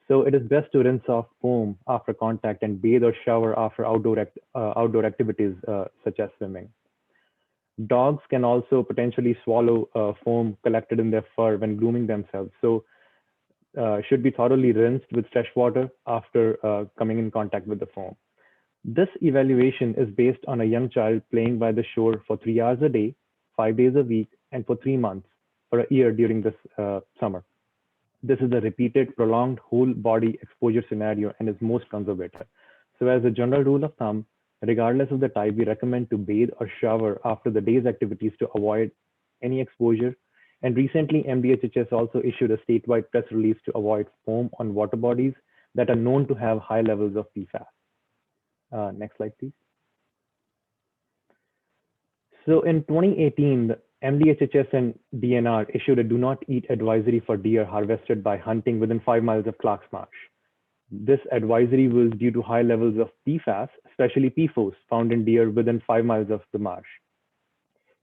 So it is best to rinse off foam after contact and bathe or shower after outdoor activities such as swimming. Dogs can also potentially swallow foam collected in their fur when grooming themselves. So should be thoroughly rinsed with fresh water after coming in contact with the foam. This evaluation is based on a young child playing by the shore for 3 hours a day, 5 days a week, and for 3 months, for a year during this summer. This is a repeated, prolonged whole body exposure scenario and is most conservative. So as a general rule of thumb, regardless of the type, we recommend to bathe or shower after the day's activities to avoid any exposure. And recently, MDHHS also issued a statewide press release to avoid foam on water bodies that are known to have high levels of PFAS. Next slide, please. So in 2018, the MDHHS and DNR issued a do not eat advisory for deer harvested by hunting within 5 miles of Clark's Marsh. This advisory was due to high levels of PFAS, especially PFOS, found in deer within 5 miles of the marsh.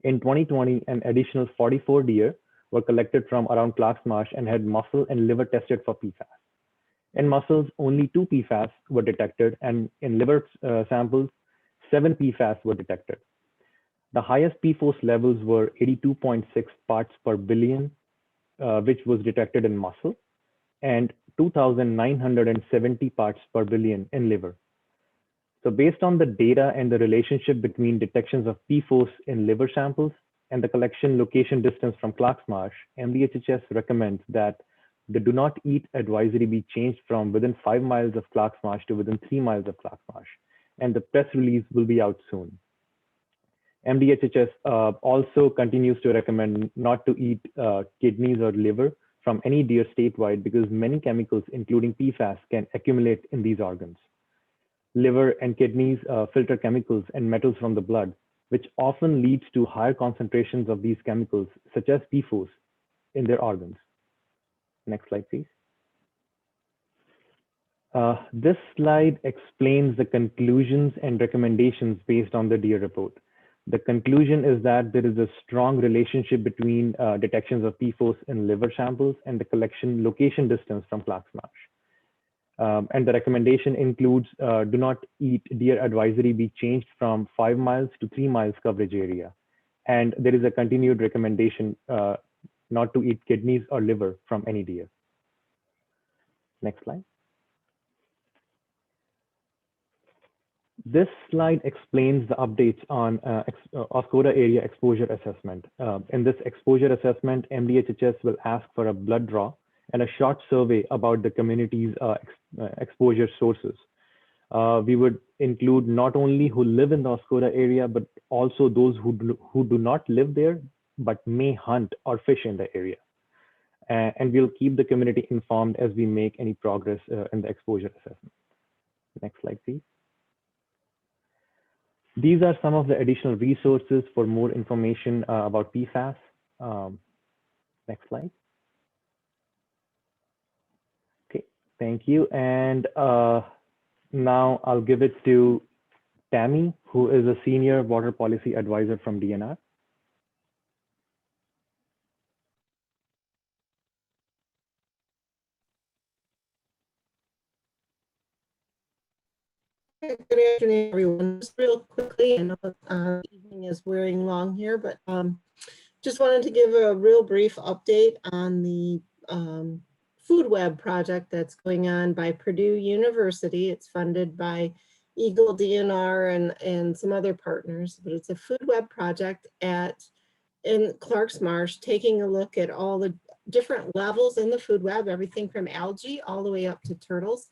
In 2020, an additional 44 deer were collected from around Clark's Marsh and had muscle and liver tested for PFAS. In muscles, only 2 PFAS were detected, and in liver samples, 7 PFAS were detected. The highest PFOS levels were 82.6 parts per billion, which was detected in muscle, and 2,970 parts per billion in liver. So based on the data and the relationship between detections of PFOS in liver samples and the collection location distance from Clark's Marsh, MDHHS recommends that the do not eat advisory be changed from within 5 miles of Clark's Marsh to within 3 miles of Clark's Marsh. And the press release will be out soon. MDHHS also continues to recommend not to eat kidneys or liver from any deer statewide because many chemicals, including PFAS, can accumulate in these organs. Liver and kidneys filter chemicals and metals from the blood, which often leads to higher concentrations of these chemicals, such as PFOS, in their organs. Next slide, please. This slide explains the conclusions and recommendations based on the deer report. The conclusion is that there is a strong relationship between detections of PFOS in liver samples and the collection location distance from Clark's Marsh. And the recommendation includes do not eat deer advisory be changed from 5 miles to 3 miles coverage area. And there is a continued recommendation not to eat kidneys or liver from any deer. Next slide. This slide explains the updates on Oscoda area exposure assessment. In this exposure assessment, MDHHS will ask for a blood draw and a short survey about the community's exposure sources. We would include not only who live in the Oscoda area, but also those who do not live there, but may hunt or fish in the area. And we'll keep the community informed as we make any progress in the exposure assessment. Next slide, please. These are some of the additional resources for more information about PFAS. Next slide. Okay, thank you. And now I'll give it to Tammy, who is a senior water policy advisor from DNR. Good afternoon, everyone. Just real quickly, I know the evening is wearing long here, but just wanted to give a real brief update on the food web project that's going on by Purdue University. It's funded by EGLE, DNR, and some other partners, but it's a food web project in Clark's Marsh, taking a look at all the different levels in the food web, everything from algae all the way up to turtles.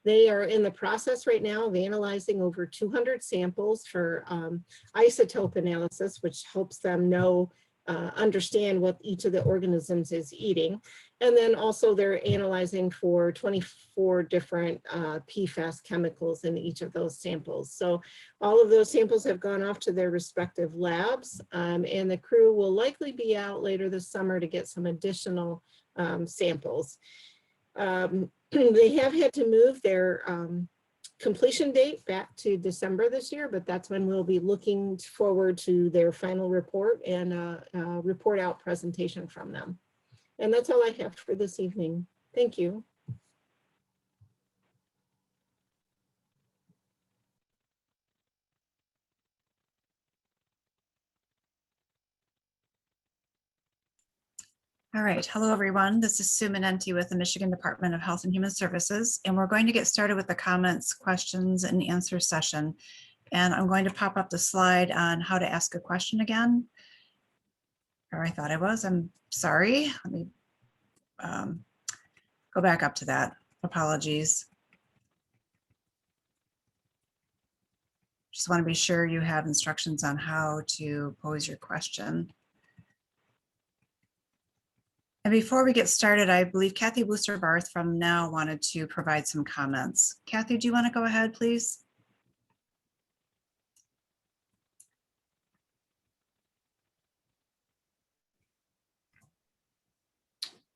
They are in the process right now of analyzing over 200 samples for isotope analysis, which helps them understand what each of the organisms is eating. And then also they're analyzing for 24 different PFAS chemicals in each of those samples. So all of those samples have gone off to their respective labs, and the crew will likely be out later this summer to get some additional samples. They have had to move their completion date back to December this year, but that's when we'll be looking forward to their final report and report out presentation from them. And that's all I have for this evening. Thank you. All right, hello everyone. This is Sue Manenti with the Michigan Department of Health and Human Services, and we're going to get started with the comments, questions, and answer session. And I'm going to pop up the slide on how to ask a question again. Or I thought I was, I'm sorry. Let me go back up to that. Apologies. Just want to be sure you have instructions on how to pose your question. And before we get started, I believe Kathy Wooster-Barth from Now wanted to provide some comments. Kathy, do you want to go ahead, please?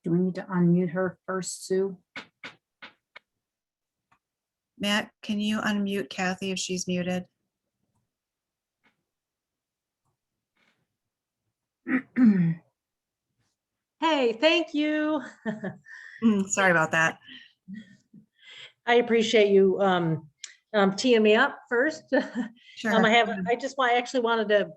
Do we need to unmute her first, Sue? Matt, can you unmute Kathy if she's muted? Hey, thank you. Sorry about that. I appreciate you teeing me up first. Sure. I actually wanted to,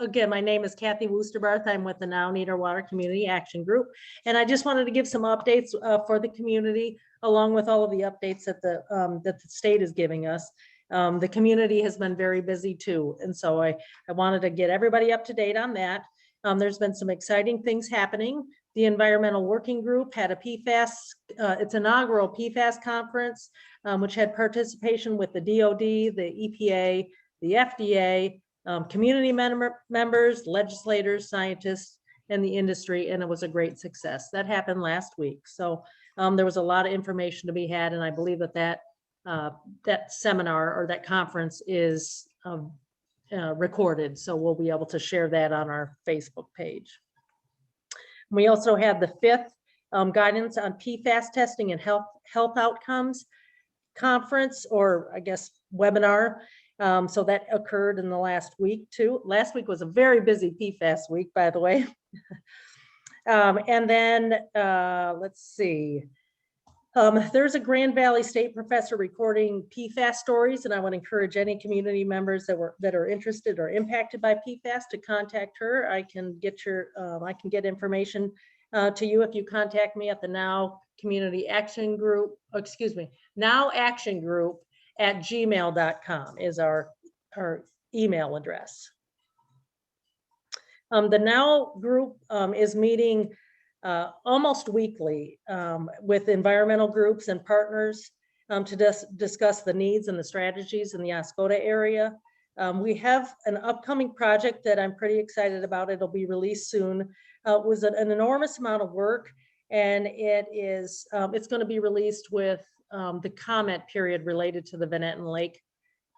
again, my name is Kathy Wooster-Barth. I'm with the Now Need Our Water Community Action Group. And I just wanted to give some updates for the community, along with all of the updates that the state is giving us. The community has been very busy too. And so I wanted to get everybody up to date on that. There's been some exciting things happening. The Environmental Working Group had a PFAS, its inaugural PFAS conference, which had participation with the DOD, the EPA, the FDA, community members, legislators, scientists, and the industry, and it was a great success. That happened last week. So there was a lot of information to be had, and I believe that that seminar or that conference is recorded, so we'll be able to share that on our Facebook page. We also had the 5th guidance on PFAS testing and health outcomes conference, or I guess webinar. So that occurred in the last week too. Last week was a very busy PFAS week, by the way. And then let's see. There's a Grand Valley State professor recording PFAS stories, and I would encourage any community members that are interested or impacted by PFAS to contact her. I can get information to you if you contact me at the Now Community Action Group. Excuse me, Now Action Group at gmail.com is our email address. The Now group is meeting almost weekly with environmental groups and partners to discuss the needs and the strategies in the Oscoda area. We have an upcoming project that I'm pretty excited about. It'll be released soon. It was an enormous amount of work, and it's going to be released with the comment period related to the Van Etten Lake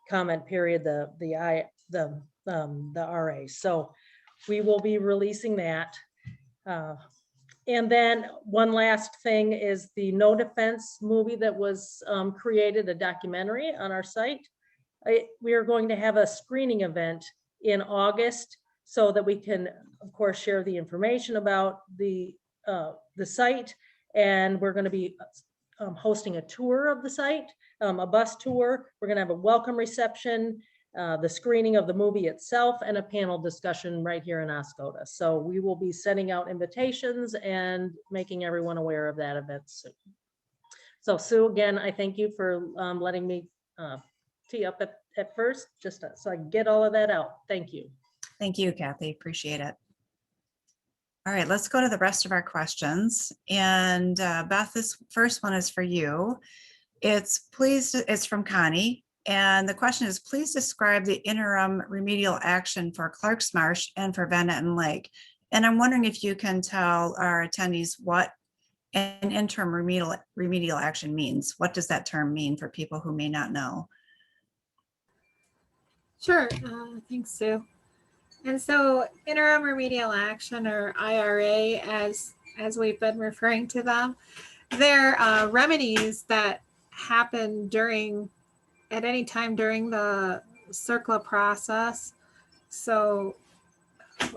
comment period, the RA. So we will be releasing that. And then one last thing is the No Defense movie that was created, a documentary on our site. We are going to have a screening event in August so that we can, of course, share the information about the site. And we're going to be hosting a tour of the site, a bus tour. We're going to have a welcome reception, the screening of the movie itself, and a panel discussion right here in Oscoda. So we will be sending out invitations and making everyone aware of that event soon. So Sue, again, I thank you for letting me tee up at first, just so I can get all of that out. Thank you. Thank you, Kathy. Appreciate it. All right, let's go to the rest of our questions. And Beth, this first one is for you. It's from Connie. And the question is, please describe the interim remedial action for Clark's Marsh and for Van Etten Lake. And I'm wondering if you can tell our attendees what an interim remedial action means. What does that term mean for people who may not know? Sure, thanks, Sue. And so interim remedial action, or IRA, as we've been referring to them, they're remedies that happen at any time during the CERCLA process. So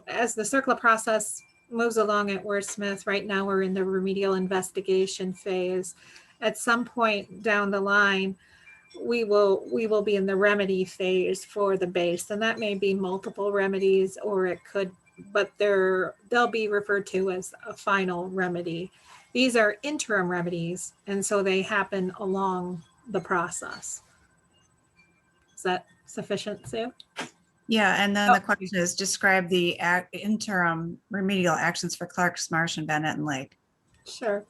as the CERCLA process moves along at Wurtsmith, right now we're in the remedial investigation phase. At some point down the line, we will be in the remedy phase for the base, and that may be multiple remedies, or it could, but they'll be referred to as a final remedy. These are interim remedies, and so they happen along the process. Is that sufficient, Sue? Yeah, and then the question is, describe the interim remedial actions for Clark's Marsh and Van Etten Lake. Sure.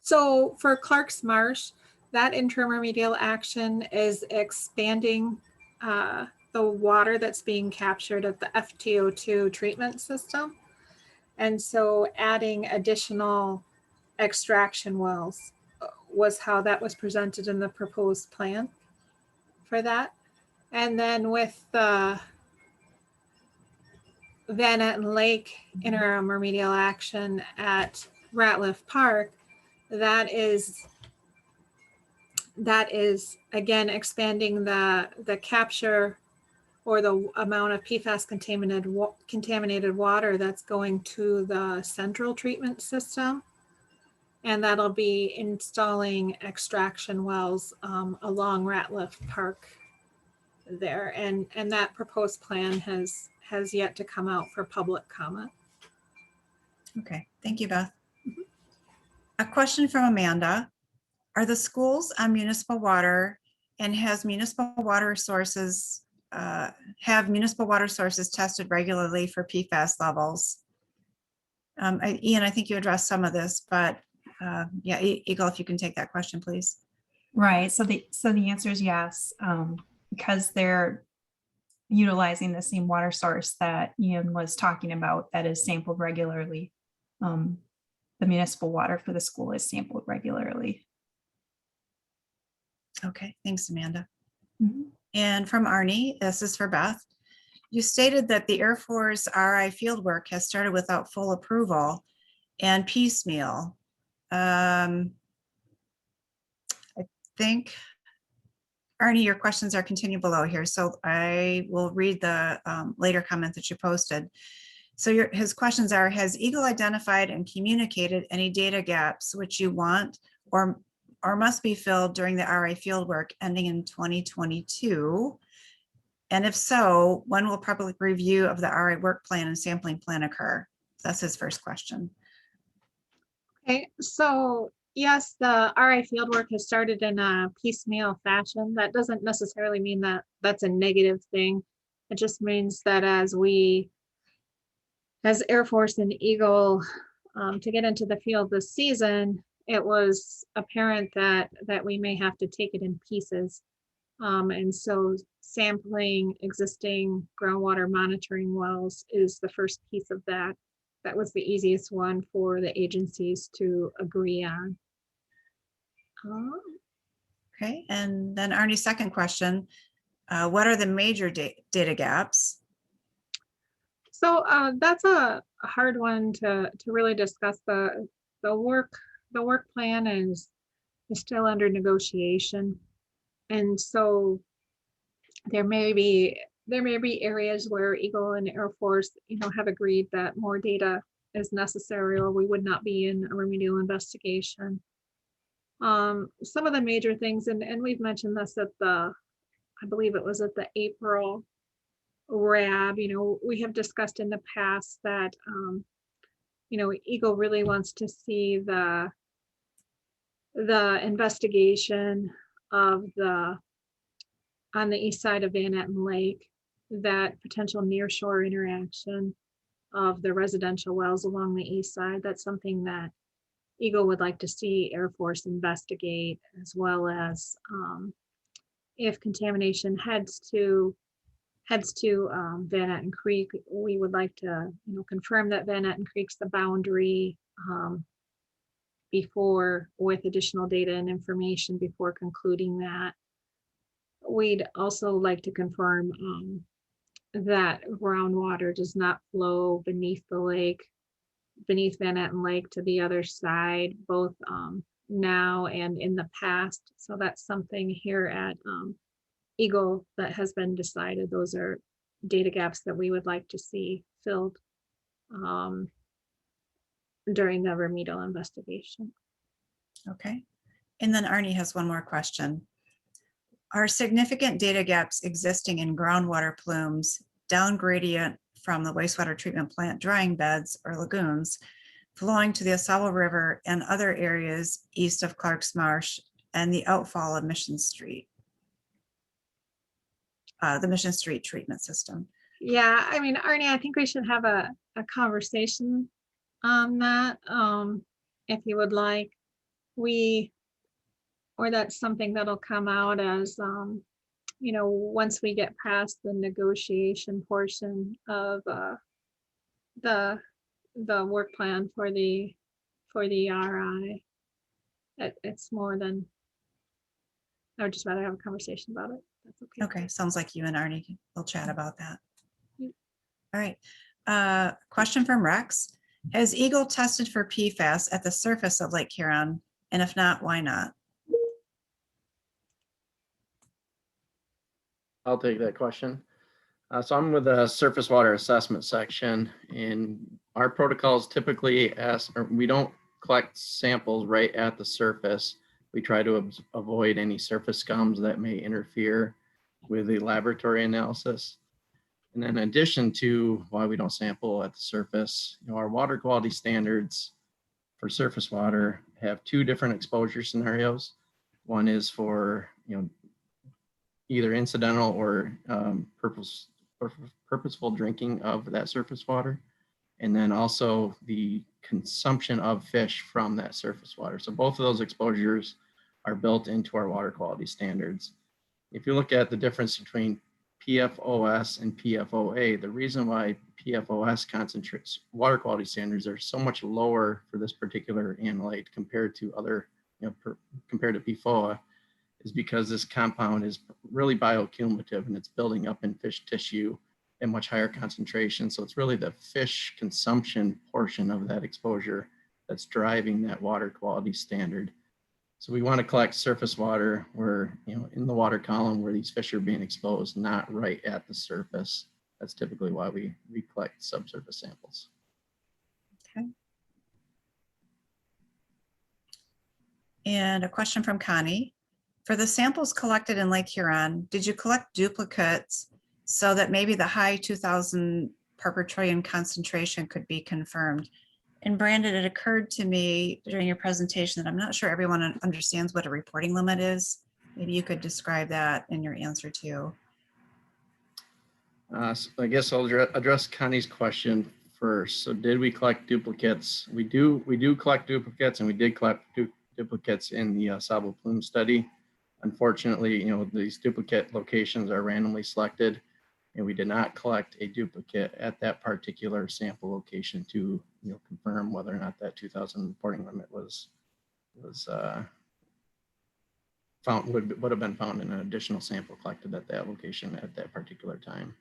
So for Clark's Marsh, that interim remedial action is expanding the water that's being captured at the FTO2 treatment system. And so adding additional extraction wells was how that was presented in the proposed plan for that. And then with the Van Etten Lake interim remedial action at Ratliff Park, that is again expanding the capture or the amount of PFAS contaminated water that's going to the central treatment system. And that'll be installing extraction wells along Ratliff Park there. And that proposed plan has yet to come out for public comment. Okay, thank you, Beth. A question from Amanda. Are the schools on municipal water And have municipal water sources tested regularly for PFAS levels? Ian, I think you addressed some of this, but yeah, EGLE, if you can take that question, please. Right. So the answer is yes, because they're utilizing the same water source that Ian was talking about that is sampled regularly. The municipal water for the school is sampled regularly. Okay, thanks, Amanda. Mhm. And from Arnie, this is for Beth. You stated that the Air Force RI fieldwork has started without full approval and piecemeal. I think, Arnie, your questions are continued below here, so I will read the later comment that you posted. So his questions are, has EGLE identified and communicated any data gaps which you want or must be filled during the RI fieldwork ending in 2022? And if so, when will public review of the RI work plan and sampling plan occur? That's his first question. Okay, so yes, the RI fieldwork has started in a piecemeal fashion. That doesn't necessarily mean that that's a negative thing. It just means that as Air Force and EGLE to get into the field this season, it was apparent that we may have to take it in pieces. And so sampling existing groundwater monitoring wells is the first piece of that. That was the easiest one for the agencies to agree on. Okay, and then Arnie's second question, what are the major data gaps? So that's a hard one to really discuss. The work plan is still under negotiation, and so there may be areas where EGLE and Air Force, have agreed that more data is necessary, or we would not be in a remedial investigation. Some of the major things, and we've mentioned this at I believe it was at the April RAB, we have discussed in the past that, EGLE really wants to see the investigation of on the east side of Van Etten Lake, that potential nearshore interaction of the residential wells along the east side. That's something that EGLE would like to see Air Force investigate, as well as if contamination heads to Van Etten Creek, we would like to confirm that Van Etten Creek's the boundary before, with additional data and information before concluding that. We'd also like to confirm that groundwater does not flow beneath the lake, beneath Van Etten Lake to the other side, both now and in the past. So that's something here at EGLE that has been decided. Those are data gaps that we would like to see filled during the remedial investigation. Okay, and then Arnie has one more question. Are significant data gaps existing in groundwater plumes down gradient from the wastewater treatment plant drying beds or lagoons flowing to the Sable River and other areas east of Clark's Marsh and the outfall of Mission Street? The Mission Street treatment system. Yeah, I mean, Arnie, I think we should have a conversation on that, if you would like. Or that's something that'll come out as, once we get past the negotiation portion of the work plan for the RI. It's more than, I would just rather have a conversation about it. That's okay. Okay, sounds like you and Arnie will chat about that. Yep. All right, question from Rex. Has EGLE tested for PFAS at the surface of Lake Huron? And if not, why not? I'll take that question. So I'm with the surface water assessment section, and our protocols typically we don't collect samples right at the surface. We try to avoid any surface scums that may interfere with the laboratory analysis. And then in addition to why we don't sample at the surface, our water quality standards for surface water have two different exposure scenarios. One is for either incidental or purposeful drinking of that surface water, and then also the consumption of fish from that surface water. So both of those exposures are built into our water quality standards. If you look at the difference between PFOS and PFOA, the reason why PFOS concentrates water quality standards are so much lower for this particular analyte compared to other, compared to PFOA, is because this compound is really bioaccumulative and it's building up in fish tissue at much higher concentration. So it's really the fish consumption portion of that exposure that's driving that water quality standard. So we want to collect surface water where, in the water column where these fish are being exposed, not right at the surface. That's typically why we collect subsurface samples. Okay. And a question from Connie. For the samples collected in Lake Huron, did you collect duplicates so that maybe the high 2000 part per trillion concentration could be confirmed? And Brandon, it occurred to me during your presentation that I'm not sure everyone understands what a reporting limit is. Maybe you could describe that in your answer too. So I guess I'll address Connie's question first. So did we collect duplicates? We do collect duplicates, and we did collect duplicates in the Sable plume study. Unfortunately, these duplicate locations are randomly selected, and we did not collect a duplicate at that particular sample location to confirm whether or not that 2000 reporting limit was found, would have been found in an additional sample collected at that location at that particular time.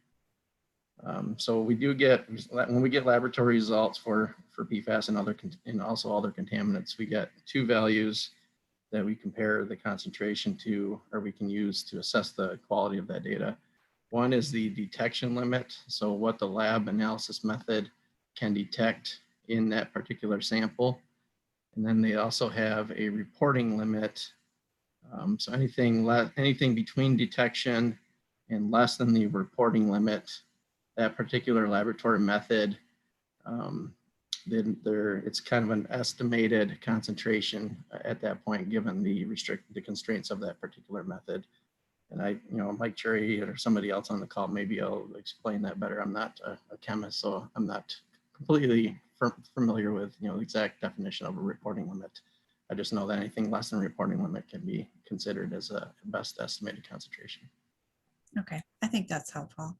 So we do get, when we get laboratory results for PFAS and also other contaminants, we get two values that we compare the concentration to, or we can use to assess the quality of that data. One is the detection limit, so what the lab analysis method can detect in that particular sample. And then they also have a reporting limit. So anything between detection and less than the reporting limit, that particular laboratory method, it's kind of an estimated concentration at that point, given the constraints of that particular method. And Mike Cherry or somebody else on the call, maybe I'll explain that better. I'm not a chemist, so I'm not completely familiar with the exact definition of a reporting limit. I just know that anything less than reporting limit can be considered as a best estimated concentration. Okay, I think that's helpful.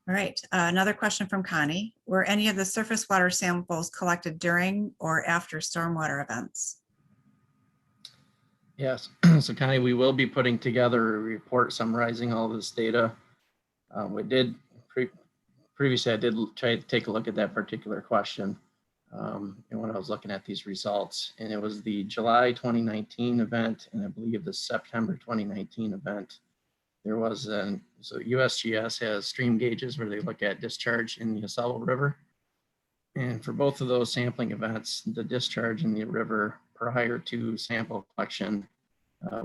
All right, another question from Connie. Were any of the surface water samples collected during or after stormwater events? Yes, so Connie, we will be putting together a report summarizing all this data. Previously I did try to take a look at that particular question and when I was looking at these results, and it was the July 2019 event and I believe the September 2019 event. There was so USGS has stream gauges where they look at discharge in the Sable River. And for both of those sampling events, the discharge in the river prior to sample collection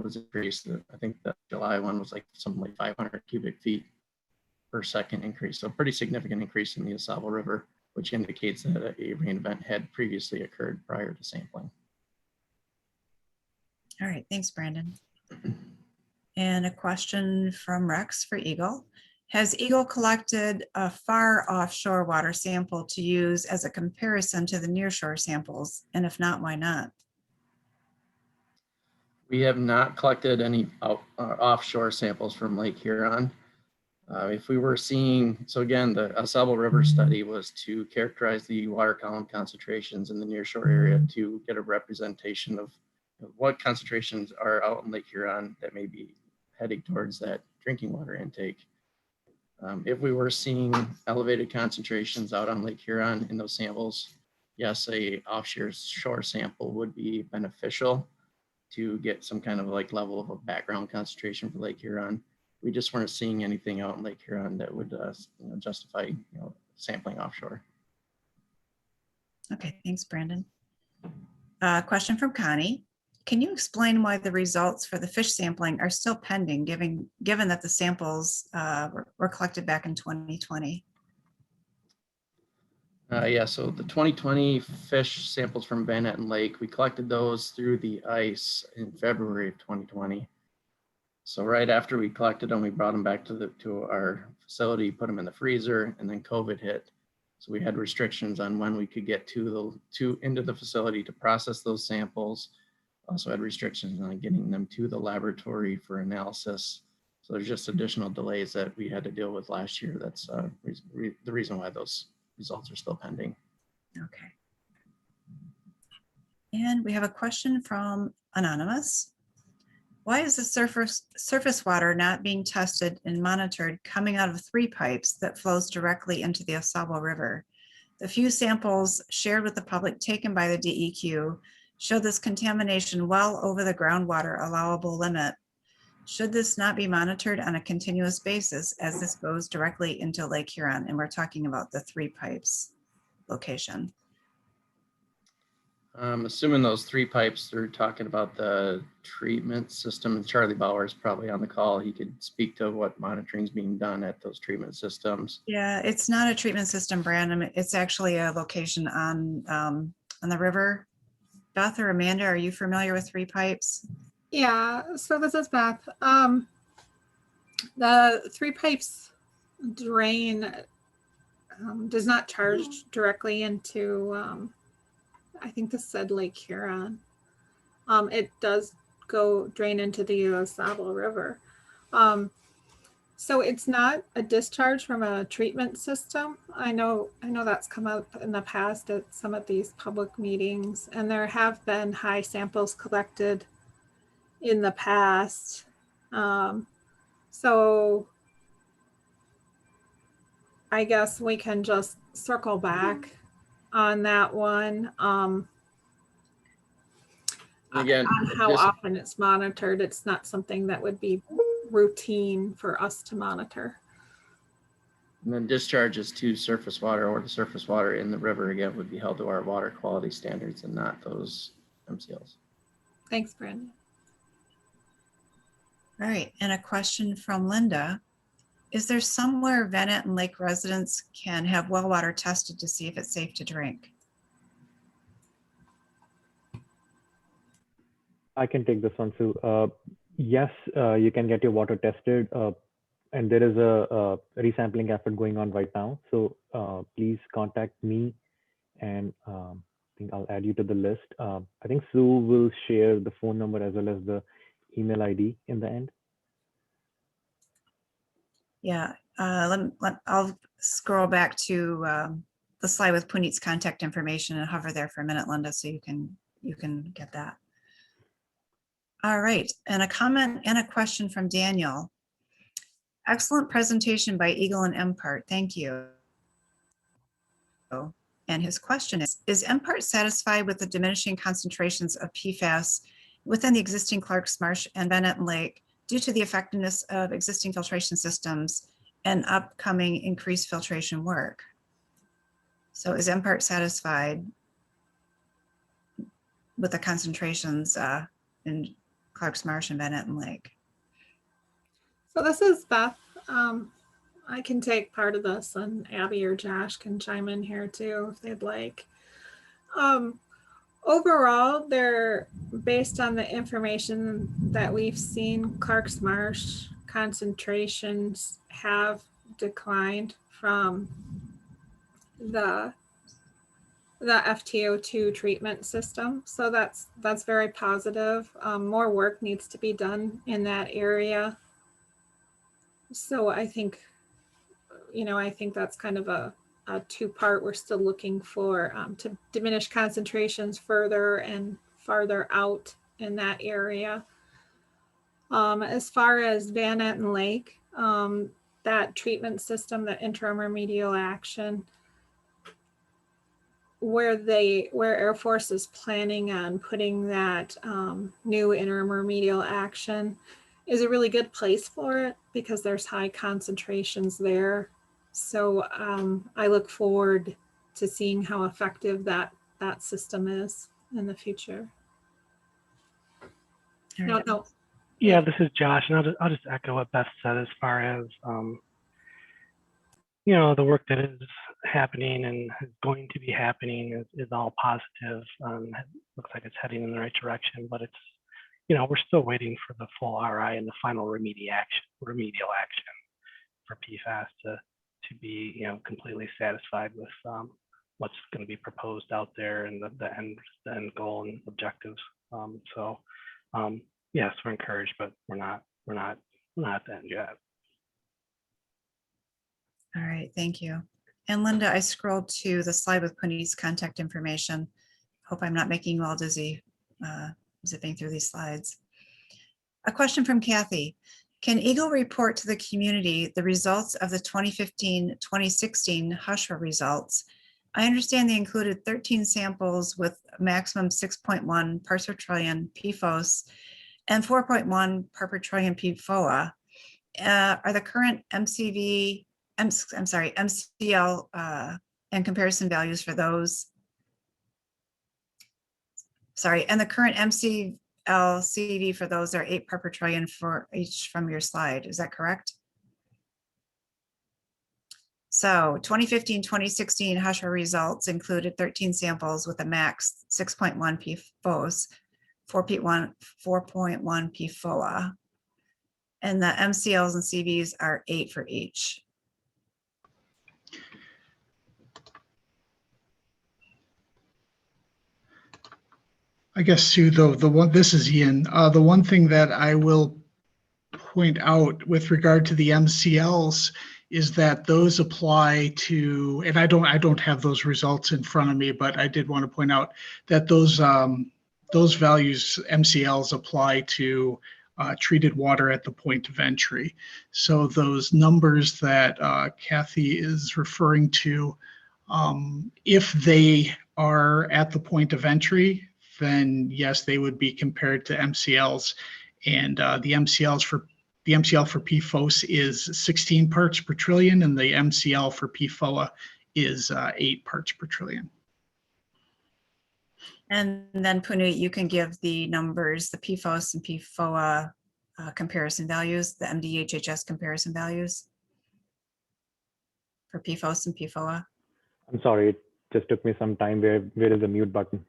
was increased. I think the July one was like something like 500 cubic feet per second increase. So a pretty significant increase in the Sable River, which indicates that a rain event had previously occurred prior to sampling. All right, thanks, Brandon. And a question from Rex for EGLE. Has EGLE collected a far offshore water sample to use as a comparison to the nearshore samples? And if not, why not? We have not collected any offshore samples from Lake Huron. If we were seeing, so again, the Sable River study was to characterize the water column concentrations in the nearshore area to get a representation of what concentrations are out in Lake Huron that may be heading towards that drinking water intake. If we were seeing elevated concentrations out on Lake Huron in those samples, yes, a offshore shore sample would be beneficial to get some kind of level of a background concentration for Lake Huron. We just weren't seeing anything out in Lake Huron that would justify sampling offshore. Okay, thanks, Brandon. Question from Connie. Can you explain why the results for the fish sampling are still pending, given that the samples were collected back in 2020? Yeah, so the 2020 fish samples from Van Etten Lake, we collected those through the ice in February of 2020. So right after we collected them, we brought them back to our facility, put them in the freezer, and then COVID hit. So we had restrictions on when we could get into the facility to process those samples. Also had restrictions on getting them to the laboratory for analysis. So there's just additional delays that we had to deal with last year. That's the reason why those results are still pending. Okay. And we have a question from Anonymous. Why is the surface water not being tested and monitored coming out of 3 pipes that flows directly into the Sable River? The few samples shared with the public taken by the DEQ show this contamination well over the groundwater allowable limit. Should this not be monitored on a continuous basis as this goes directly into Lake Huron? And we're talking about the 3 pipes location. Assuming those 3 pipes, they're talking about the treatment system, and Charlie Bauer is probably on the call. He could speak to what monitoring is being done at those treatment systems. Yeah, it's not a treatment system, Brandon. It's actually a location on the river. Beth or Amanda, are you familiar with 3 pipes? Yeah, so this is Beth. The 3 pipes drain does not charge directly into, I think this said Lake Huron. It does go drain into the Sable River. So it's not a discharge from a treatment system. I know that's come up in the past at some of these public meetings, and there have been high samples collected in the past. So I guess we can just circle back on that one. Again, on how often it's monitored. It's not something that would be routine for us to monitor. And then discharges to surface water or the surface water in the river again would be held to our water quality standards and not those MCLs. Thanks, Brandon. All right, and a question from Linda. Is there somewhere Van Etten Lake residents can have well water tested to see if it's safe to drink? I can take this one, Sue. Yes, you can get your water tested, and there is a resampling effort going on right now. So please contact me, and I think I'll add you to the list. I think Sue will share the phone number as well as the email ID in the end. Yeah, I'll scroll back to the slide with Puneet's contact information and hover there for a minute, Linda, so you can get that. All right, and a comment and a question from Daniel. Excellent presentation by EGLE and MPART. Thank you. And his question is MPART satisfied with the diminishing concentrations of PFAS within the existing Clarks Marsh and Van Etten Lake due to the effectiveness of existing filtration systems and upcoming increased filtration work? So is MPART satisfied with the concentrations in Clarks Marsh and Van Etten Lake? So this is Beth. I can take part of this, and Abby or Josh can chime in here too if they'd like. Overall, they're based on the information that we've seen, Clarks Marsh concentrations have declined from the FTO2 treatment system. So that's very positive. More work needs to be done in that area. So I think, I think that's kind of a 2-part. We're still looking for to diminish concentrations further and farther out in that area. As far as Van Etten Lake, that treatment system, that interim remedial action, where Air Force is planning on putting that new interim remedial action is a really good place for it because there's high concentrations there. So I look forward to seeing how effective that system is in the future. No. Yeah, this is Josh, and I'll just echo what Beth said as far as the work that is happening and is going to be happening is all positive. It looks like it's heading in the right direction, but it's you know, we're still waiting for the full RI and the final remedial action for PFAS to be, you know, completely satisfied with what's going to be proposed out there and the end goal and objectives. Yes, we're encouraged, but we're not at the end yet. All right, thank you. And Linda, I scrolled to the slide with Puneet's contact information. Hope I'm not making you all dizzy zipping through these slides. A question from Kathy. Can EGLE report to the community the results of the 2015-2016 HUSHRA results? I understand they included 13 samples with maximum 6.1 parts per trillion PFOS and 4.1 part per trillion PFOA. Are the current MCL and comparison values for those? Sorry, and the current MCL/CV for those are 8 part per trillion for each from your slide. Is that correct? So 2015-2016 HUSHRA results included 13 samples with a max 6.1 PFOS, 4.1 PFOA, and the MCLs and CVs are 8 for each. I guess, Sue, the one, this is Ian. The one thing that I will point out with regard to the MCLs is that those apply to, and I don't have those results in front of me, but I did want to point out that those values, MCLs, apply to treated water at the point of entry. So those numbers that Kathy is referring to, if they are at the point of entry, then yes, they would be compared to MCLs, and the MCL for PFOS is 16 parts per trillion, and the MCL for PFOA is 8 parts per trillion. And then Puneet, you can give the numbers, the PFOS and PFOA comparison values, the MDHHS comparison values for PFOS and PFOA. I'm sorry, it just took me some time. Where is the mute button?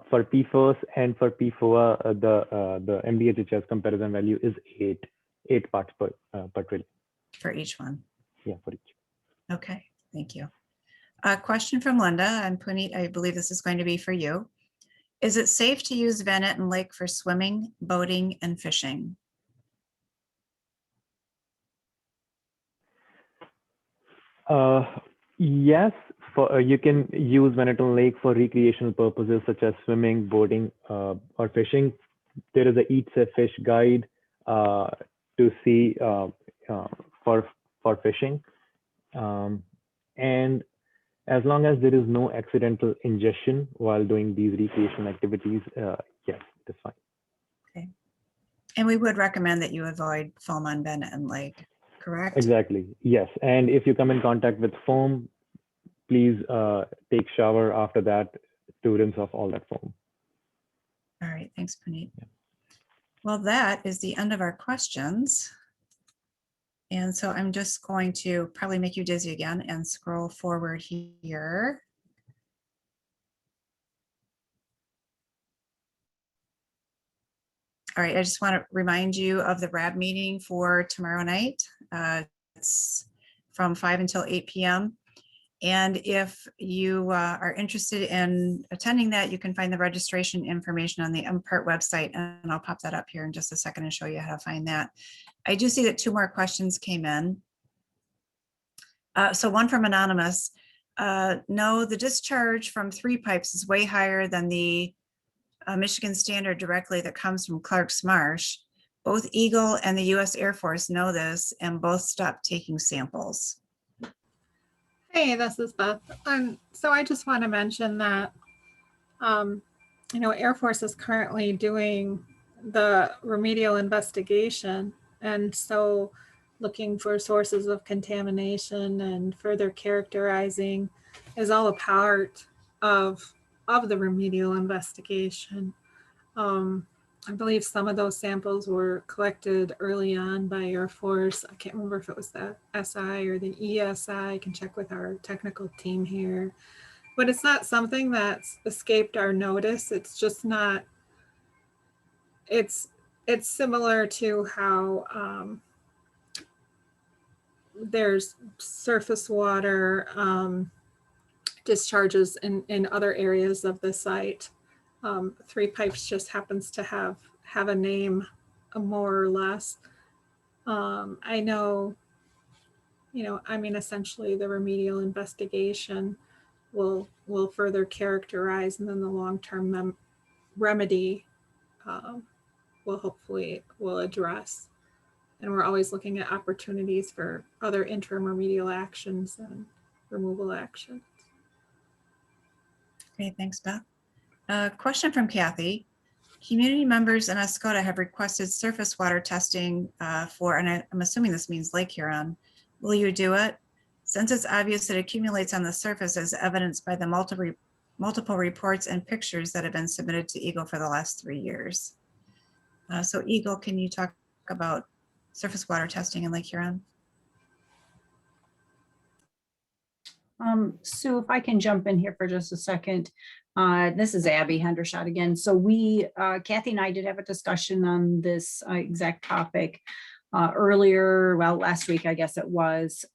For PFOS and for PFOA, the MDHHS comparison value is 8 parts per trillion. For each one. Yeah, for each. Okay, thank you. A question from Linda, and Puneet, I believe this is going to be for you. Is it safe to use Van Etten Lake for swimming, boating, and fishing? Yes, you can use Van Etten Lake for recreational purposes such as swimming, boating, or fishing. There is a Eat Safe Fish guide to see for fishing, and as long as there is no accidental ingestion while doing these recreational activities, yes, that's fine. Okay, and we would recommend that you avoid foam on Van Etten Lake, correct? Exactly, yes. And if you come in contact with foam, please take shower after that to rinse off all that foam. All right, thanks, Puneet. Yeah. Well, that is the end of our questions. And so I'm just going to probably make you dizzy again and scroll forward here. All right, I just want to remind you of the RAB meeting for tomorrow night. It's from 5 until 8 p.m. And if you are interested in attending that, you can find the registration information on the MPART website, and I'll pop that up here in just a second and show you how to find that. I do see that 2 more questions came in. So one from Anonymous. No, the discharge from 3 pipes is way higher than the Michigan standard directly that comes from Clark's Marsh. Both EGLE and the US Air Force know this and both stopped taking samples. Hey, this is Beth. So I just want to mention that, Air Force is currently doing the remedial investigation. And so looking for sources of contamination and further characterizing is all a part of the remedial investigation. I believe some of those samples were collected early on by Air Force. I can't remember if it was the SI or the ESI. I can check with our technical team here. But it's not something that's escaped our notice. It's just not it's similar to how there's surface water discharges in other areas of the site. Three Pipes just happens to have a name, more or less. I know, I mean, essentially the remedial investigation will further characterize, and then the long-term remedy will address. And we're always looking at opportunities for other interim remedial actions and removal actions. Okay, thanks, Beth. Question from Kathy. Community members in Oscoda have requested surface water testing for, and I'm assuming this means Lake Huron. Will you do it? Since it's obvious it accumulates on the surface as evidenced by the multiple reports and pictures that have been submitted to EGLE for the last 3 years. So EGLE, can you talk about surface water testing in Lake Huron? Sue, if I can jump in here for just a second. This is Abby Hendershot again. So Kathy and I did have a discussion on this exact topic earlier, well, last week, I guess it was,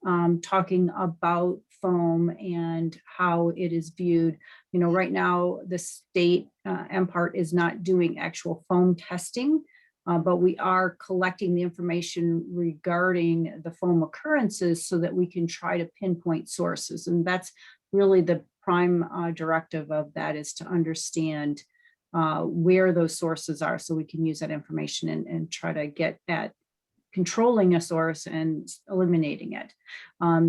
talking about foam and how it is viewed. Right now, the state MPART is not doing actual foam testing, but we are collecting the information regarding the foam occurrences so that we can try to pinpoint sources. And that's really the prime directive of that, is to understand where those sources are so we can use that information and try to get at controlling a source and eliminating it.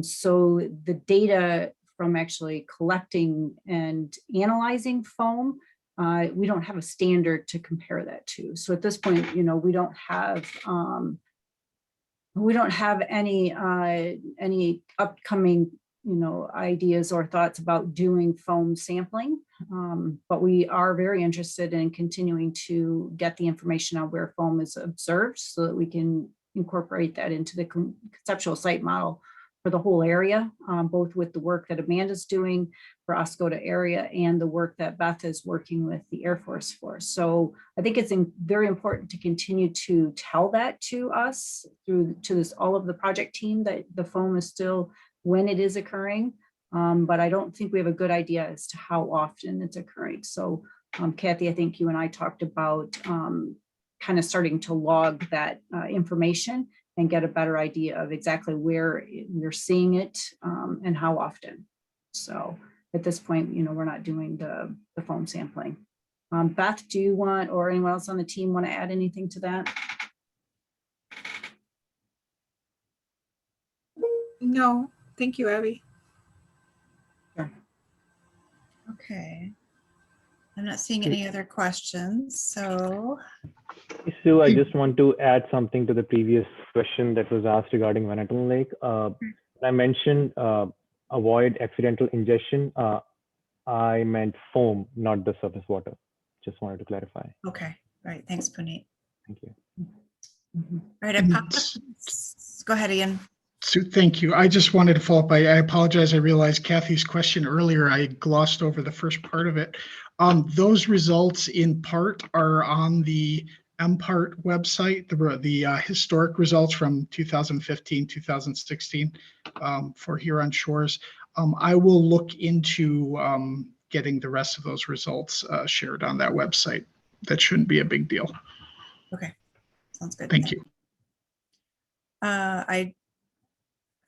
So the data from actually collecting and analyzing foam, we don't have a standard to compare that to. So at this point, we don't have any upcoming ideas or thoughts about doing foam sampling, but we are very interested in continuing to get the information on where foam is observed so that we can incorporate that into the conceptual site model for the whole area, both with the work that Amanda's doing for Oscoda area and the work that Beth is working with the Air Force for. So I think it's very important to continue to tell that to us to all of the project team, that the foam is still when it is occurring, but I don't think we have a good idea as to how often it's occurring. So Kathy, I think you and I talked about kind of starting to log that information and get a better idea of exactly where we're seeing it and how often. So at this point, we're not doing the foam sampling. Beth, do you want, or anyone else on the team want to add anything to that? No, thank you, Abby. Sure. Okay. I'm not seeing any other questions, so. So I just want to add something to the previous question that was asked regarding Manhattan Lake. I mentioned avoid accidental ingestion. I meant foam, not the surface water. Just wanted to clarify. Okay, all right, thanks, Puneet. Thank you. All right, I popped up. Go ahead, Ian. So thank you. I just wanted to follow up. I apologize. I realized Kathy's question earlier, I glossed over the first part of it. Those results in part are on the MPART website, the historic results from 2015, 2016 for Huron Shores. I will look into getting the rest of those results shared on that website. That shouldn't be a big deal. Okay, sounds good. Thank you. I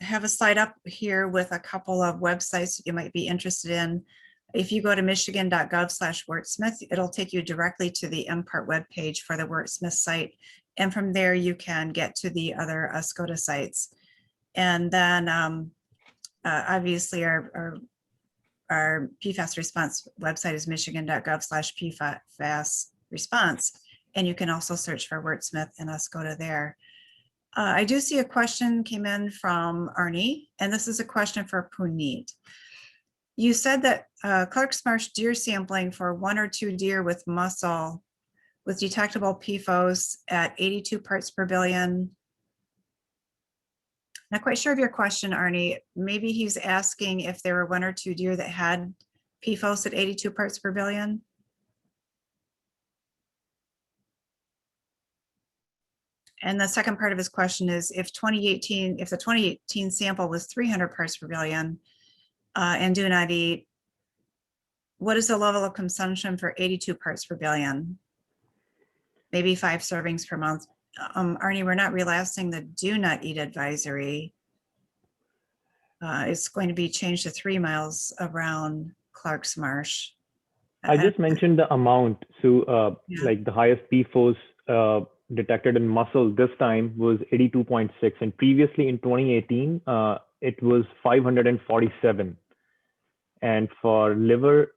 have a slide up here with a couple of websites you might be interested in. If you go to michigan.gov/Wurtsmith, it'll take you directly to the MPART webpage for the Wurtsmith site. And from there, you can get to the other Oscoda sites. And then obviously our PFAS response website is michigan.gov/PFAS response. And you can also search for Wurtsmith and Oscoda there. I do see a question came in from Arnie, and this is a question for Puneet. You said that Clark's Marsh deer sampling for 1 or 2 deer with muscle with detectable PFOS at 82 parts per billion. Not quite sure of your question, Arnie. Maybe he's asking if there were 1 or 2 deer that had PFOS at 82 parts per billion. And the second part of his question is if the 2018 sample was 300 parts per billion and do not eat, what is the level of consumption for 82 parts per billion? Maybe 5 servings per month. Arnie, we're not relaxing the do not eat advisory. It's going to be changed to 3 miles around Clark's Marsh. I just mentioned the amount. So Yeah. like the highest PFOS detected in muscle this time was 82.6. And previously in 2018, it was 547. And for liver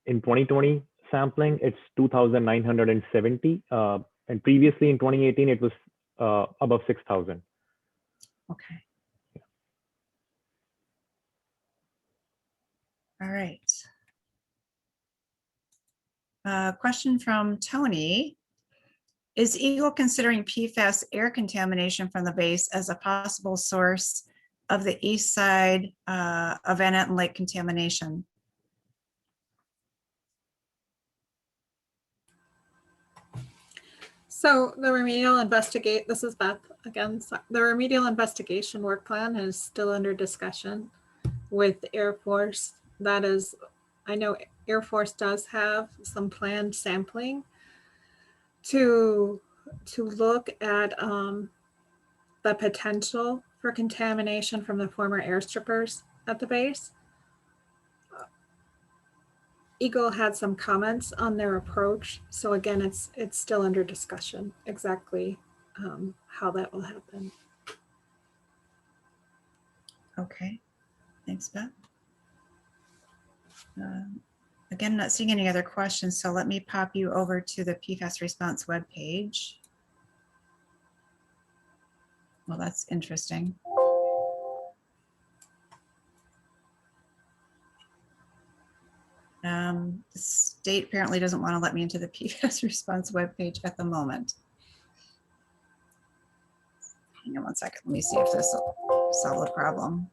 in 2020 sampling, it's 2,970. And previously in 2018, it was above 6,000. Okay. All right. Question from Tony. Is EGLE considering PFAS air contamination from the base as a possible source of the east side of Van Etten Lake contamination? So the remedial this is Beth again. So the remedial investigation work plan is still under discussion with Air Force. That is, I know Air Force does have some planned sampling to look at the potential for contamination from the former airstrippers at the base. EGLE had some comments on their approach. So again, it's still under discussion exactly how that will happen. Okay, thanks, Beth. Again, not seeing any other questions, so let me pop you over to the PFAS response webpage. Well, that's interesting. The state apparently doesn't want to let me into the PFAS response webpage at the moment. Hang on one second. Let me see if this will solve the problem.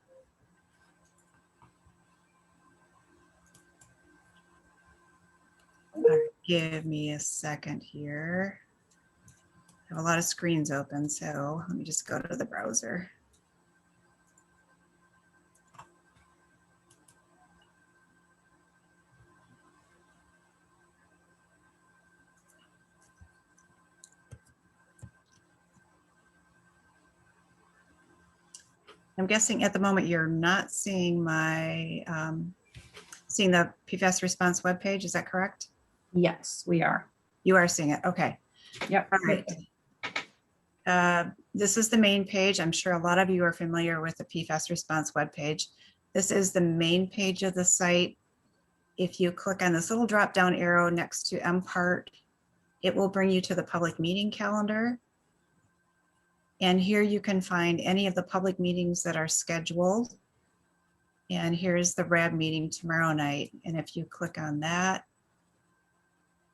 All right, give me a second here. I have a lot of screens open, so let me just go to the browser. I'm guessing at the moment you're not seeing my, seeing the PFAS response webpage, is that correct? Yes, we are. You are seeing it, okay. Yep. All right. This is the main page. I'm sure a lot of you are familiar with the PFAS response webpage. This is the main page of the site. If you click on this little drop down arrow next to MPART, it will bring you to the public meeting calendar. And here you can find any of the public meetings that are scheduled. And here's the RAB meeting tomorrow night. And if you click on that,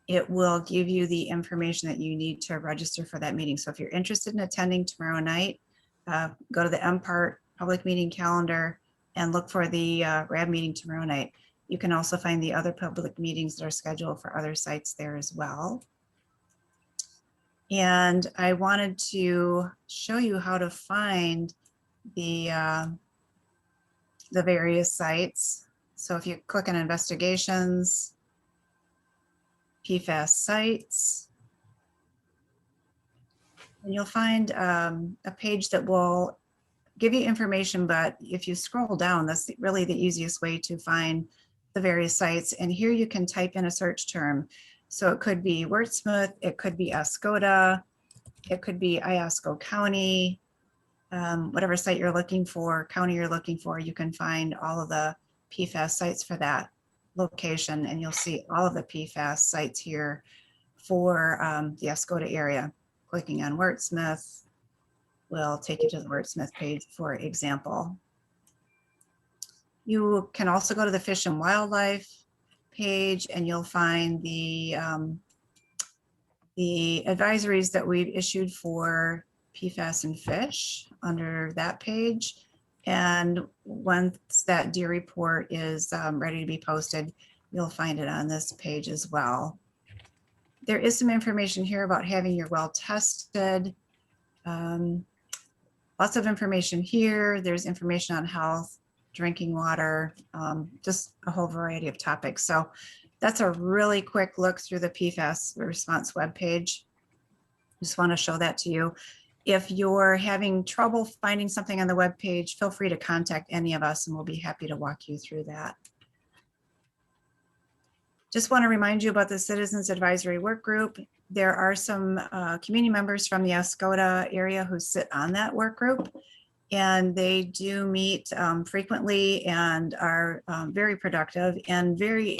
it will give you the information that you need to register for that meeting. So if you're interested in attending tomorrow night, go to the MPART public meeting calendar and look for the RAB meeting tomorrow night. You can also find the other public meetings that are scheduled for other sites there as well. And I wanted to show you how to find the various sites. So if you click on investigations, PFAS sites, and you'll find a page that will give you information, but if you scroll down, that's really the easiest way to find the various sites. And here you can type in a search term. So it could be Wurtsmith, it could be Oscoda, it could be Iosco County, whatever site you're looking for, county you're looking for, you can find all of the PFAS sites for that location, and you'll see all of the PFAS sites here for the Oscoda area. Clicking on Wurtsmith will take you to the Wurtsmith page, for example. You can also go to the Fish and Wildlife page, and you'll find the advisories that we've issued for PFAS and fish under that page. And once that deer report is ready to be posted, you'll find it on this page as well. There is some information here about having your well tested. Lots of information here. There's information on health, drinking water, just a whole variety of topics. So that's a really quick look through the PFAS response webpage. Just want to show that to you. If you're having trouble finding something on the webpage, feel free to contact any of us and we'll be happy to walk you through that. Just want to remind you about the Citizens Advisory Work Group. There are some community members from the Oscoda area who sit on that work group, and they do meet frequently and are very productive and very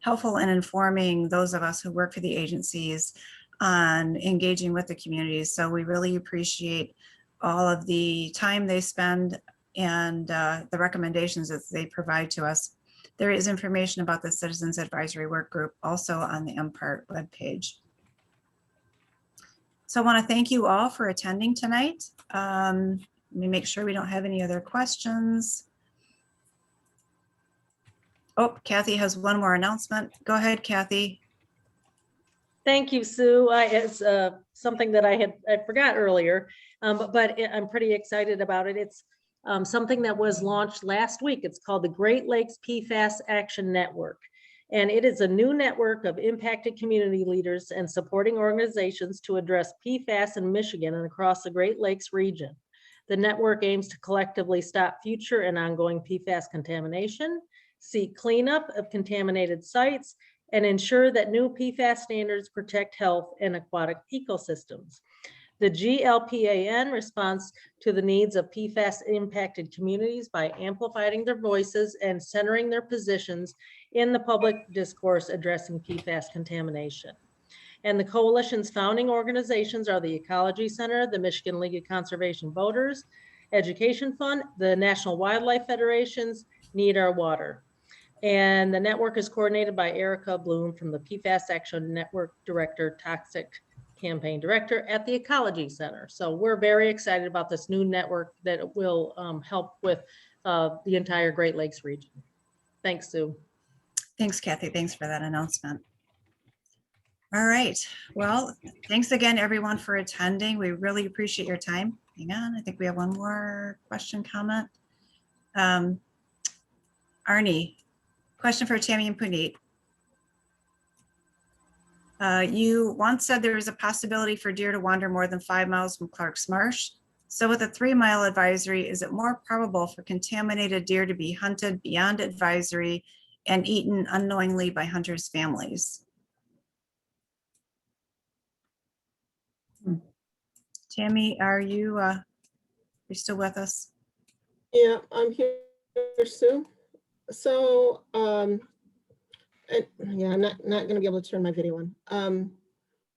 helpful in informing those of us who work for the agencies on engaging with the communities. So we really appreciate all of the time they spend and the recommendations that they provide to us. There is information about the Citizens Advisory Work Group also on the MPART webpage. So I want to thank you all for attending tonight. Let me make sure we don't have any other questions. Oh, Kathy has one more announcement. Go ahead, Kathy. Thank you, Sue. It's something that I forgot earlier, but I'm pretty excited about it. It's something that was launched last week. It's called the Great Lakes PFAS Action Network. And it is a new network of impacted community leaders and supporting organizations to address PFAS in Michigan and across the Great Lakes region. The network aims to collectively stop future and ongoing PFAS contamination, seek cleanup of contaminated sites, and ensure that new PFAS standards protect health and aquatic ecosystems. The GLPAN responds to the needs of PFAS impacted communities by amplifying their voices and centering their positions in the public discourse addressing PFAS contamination. And the coalition's founding organizations are the Ecology Center, the Michigan League of Conservation Voters, Education Fund, the National Wildlife Federation's Need Our Water. And the network is coordinated by Erica Bloom from the PFAS Action Network Director, Toxic Campaign Director at the Ecology Center. So we're very excited about this new network that will help with the entire Great Lakes region. Thanks, Sue. Thanks, Kathy. Thanks for that announcement. All right. Well, thanks again, everyone, for attending. We really appreciate your time. Hang on. I think we have one more question, comment. Arnie, question for Tammy and Puneet. You once said there was a possibility for deer to wander more than 5 miles from Clark's Marsh. So with a 3-mile advisory, is it more probable for contaminated deer to be hunted beyond advisory and eaten unknowingly by hunters' families? Tammy, are you still with us? Yeah, I'm here, Sue. So, yeah, I'm not going to be able to turn my video on.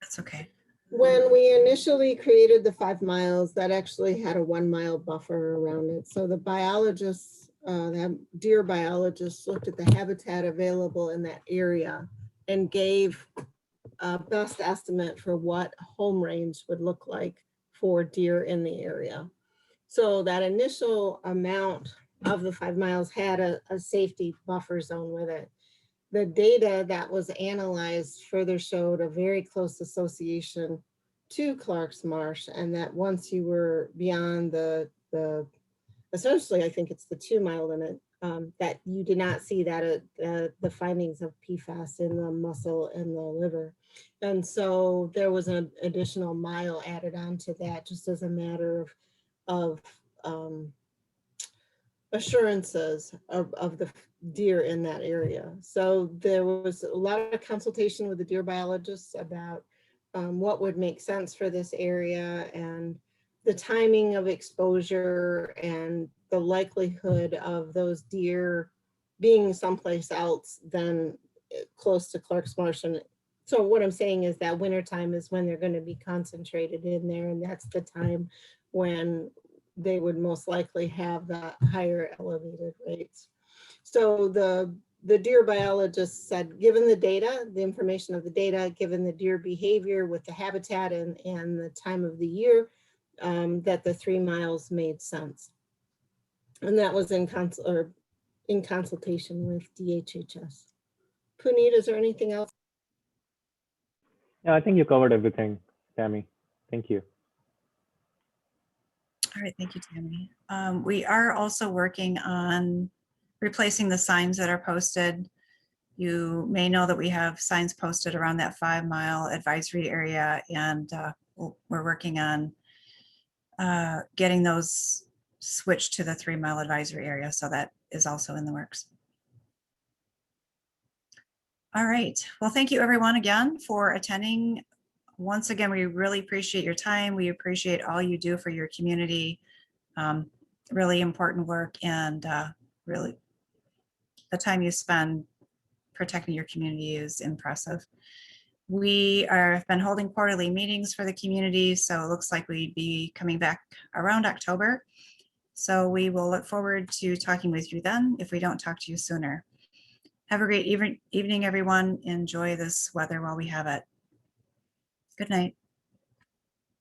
That's okay. When we initially created the 5 miles, that actually had a 1 mile buffer around it. So the biologists, the deer biologists looked at the habitat available in that area and gave a best estimate for what home range would look like for deer in the area. So that initial amount of the 5 miles had a safety buffer zone with it. The data that was analyzed further showed a very close association to Clark's Marsh, and that once you were beyond the essentially, I think it's the 2 mile limit, that you did not see that the findings of PFAS in the muscle and the liver. And so there was an additional mile added on to that, just as a matter of assurances of the deer in that area. So there was a lot of consultation with the deer biologists about what would make sense for this area and the timing of exposure and the likelihood of those deer being someplace else than close to Clark's Marsh. And so what I'm saying is that wintertime is when they're going to be concentrated in there, and that's the time when they would most likely have the higher elevated rates. So the deer biologist said, given the data, the information of the data, given the deer behavior with the habitat and the time of the year, that the 3 miles made sense. And that was in consultation with DHHS. Puneet, is there anything else? Yeah, I think you covered everything, Tammy. Thank you. All right, thank you, Tammy. We are also working on replacing the signs that are posted. You may know that we have signs posted around that 5-mile advisory area, and we're working on getting those switched to the 3-mile advisory area. So that is also in the works. All right. Well, thank you everyone again for attending. Once again, we really appreciate your time. We appreciate all you do for your community. Really important work, and really the time you spend protecting your community is impressive. We have been holding quarterly meetings for the community, so it looks like we'd be coming back around October. So we will look forward to talking with you then if we don't talk to you sooner. Have a great evening, everyone. Enjoy this weather while we have it. Good night.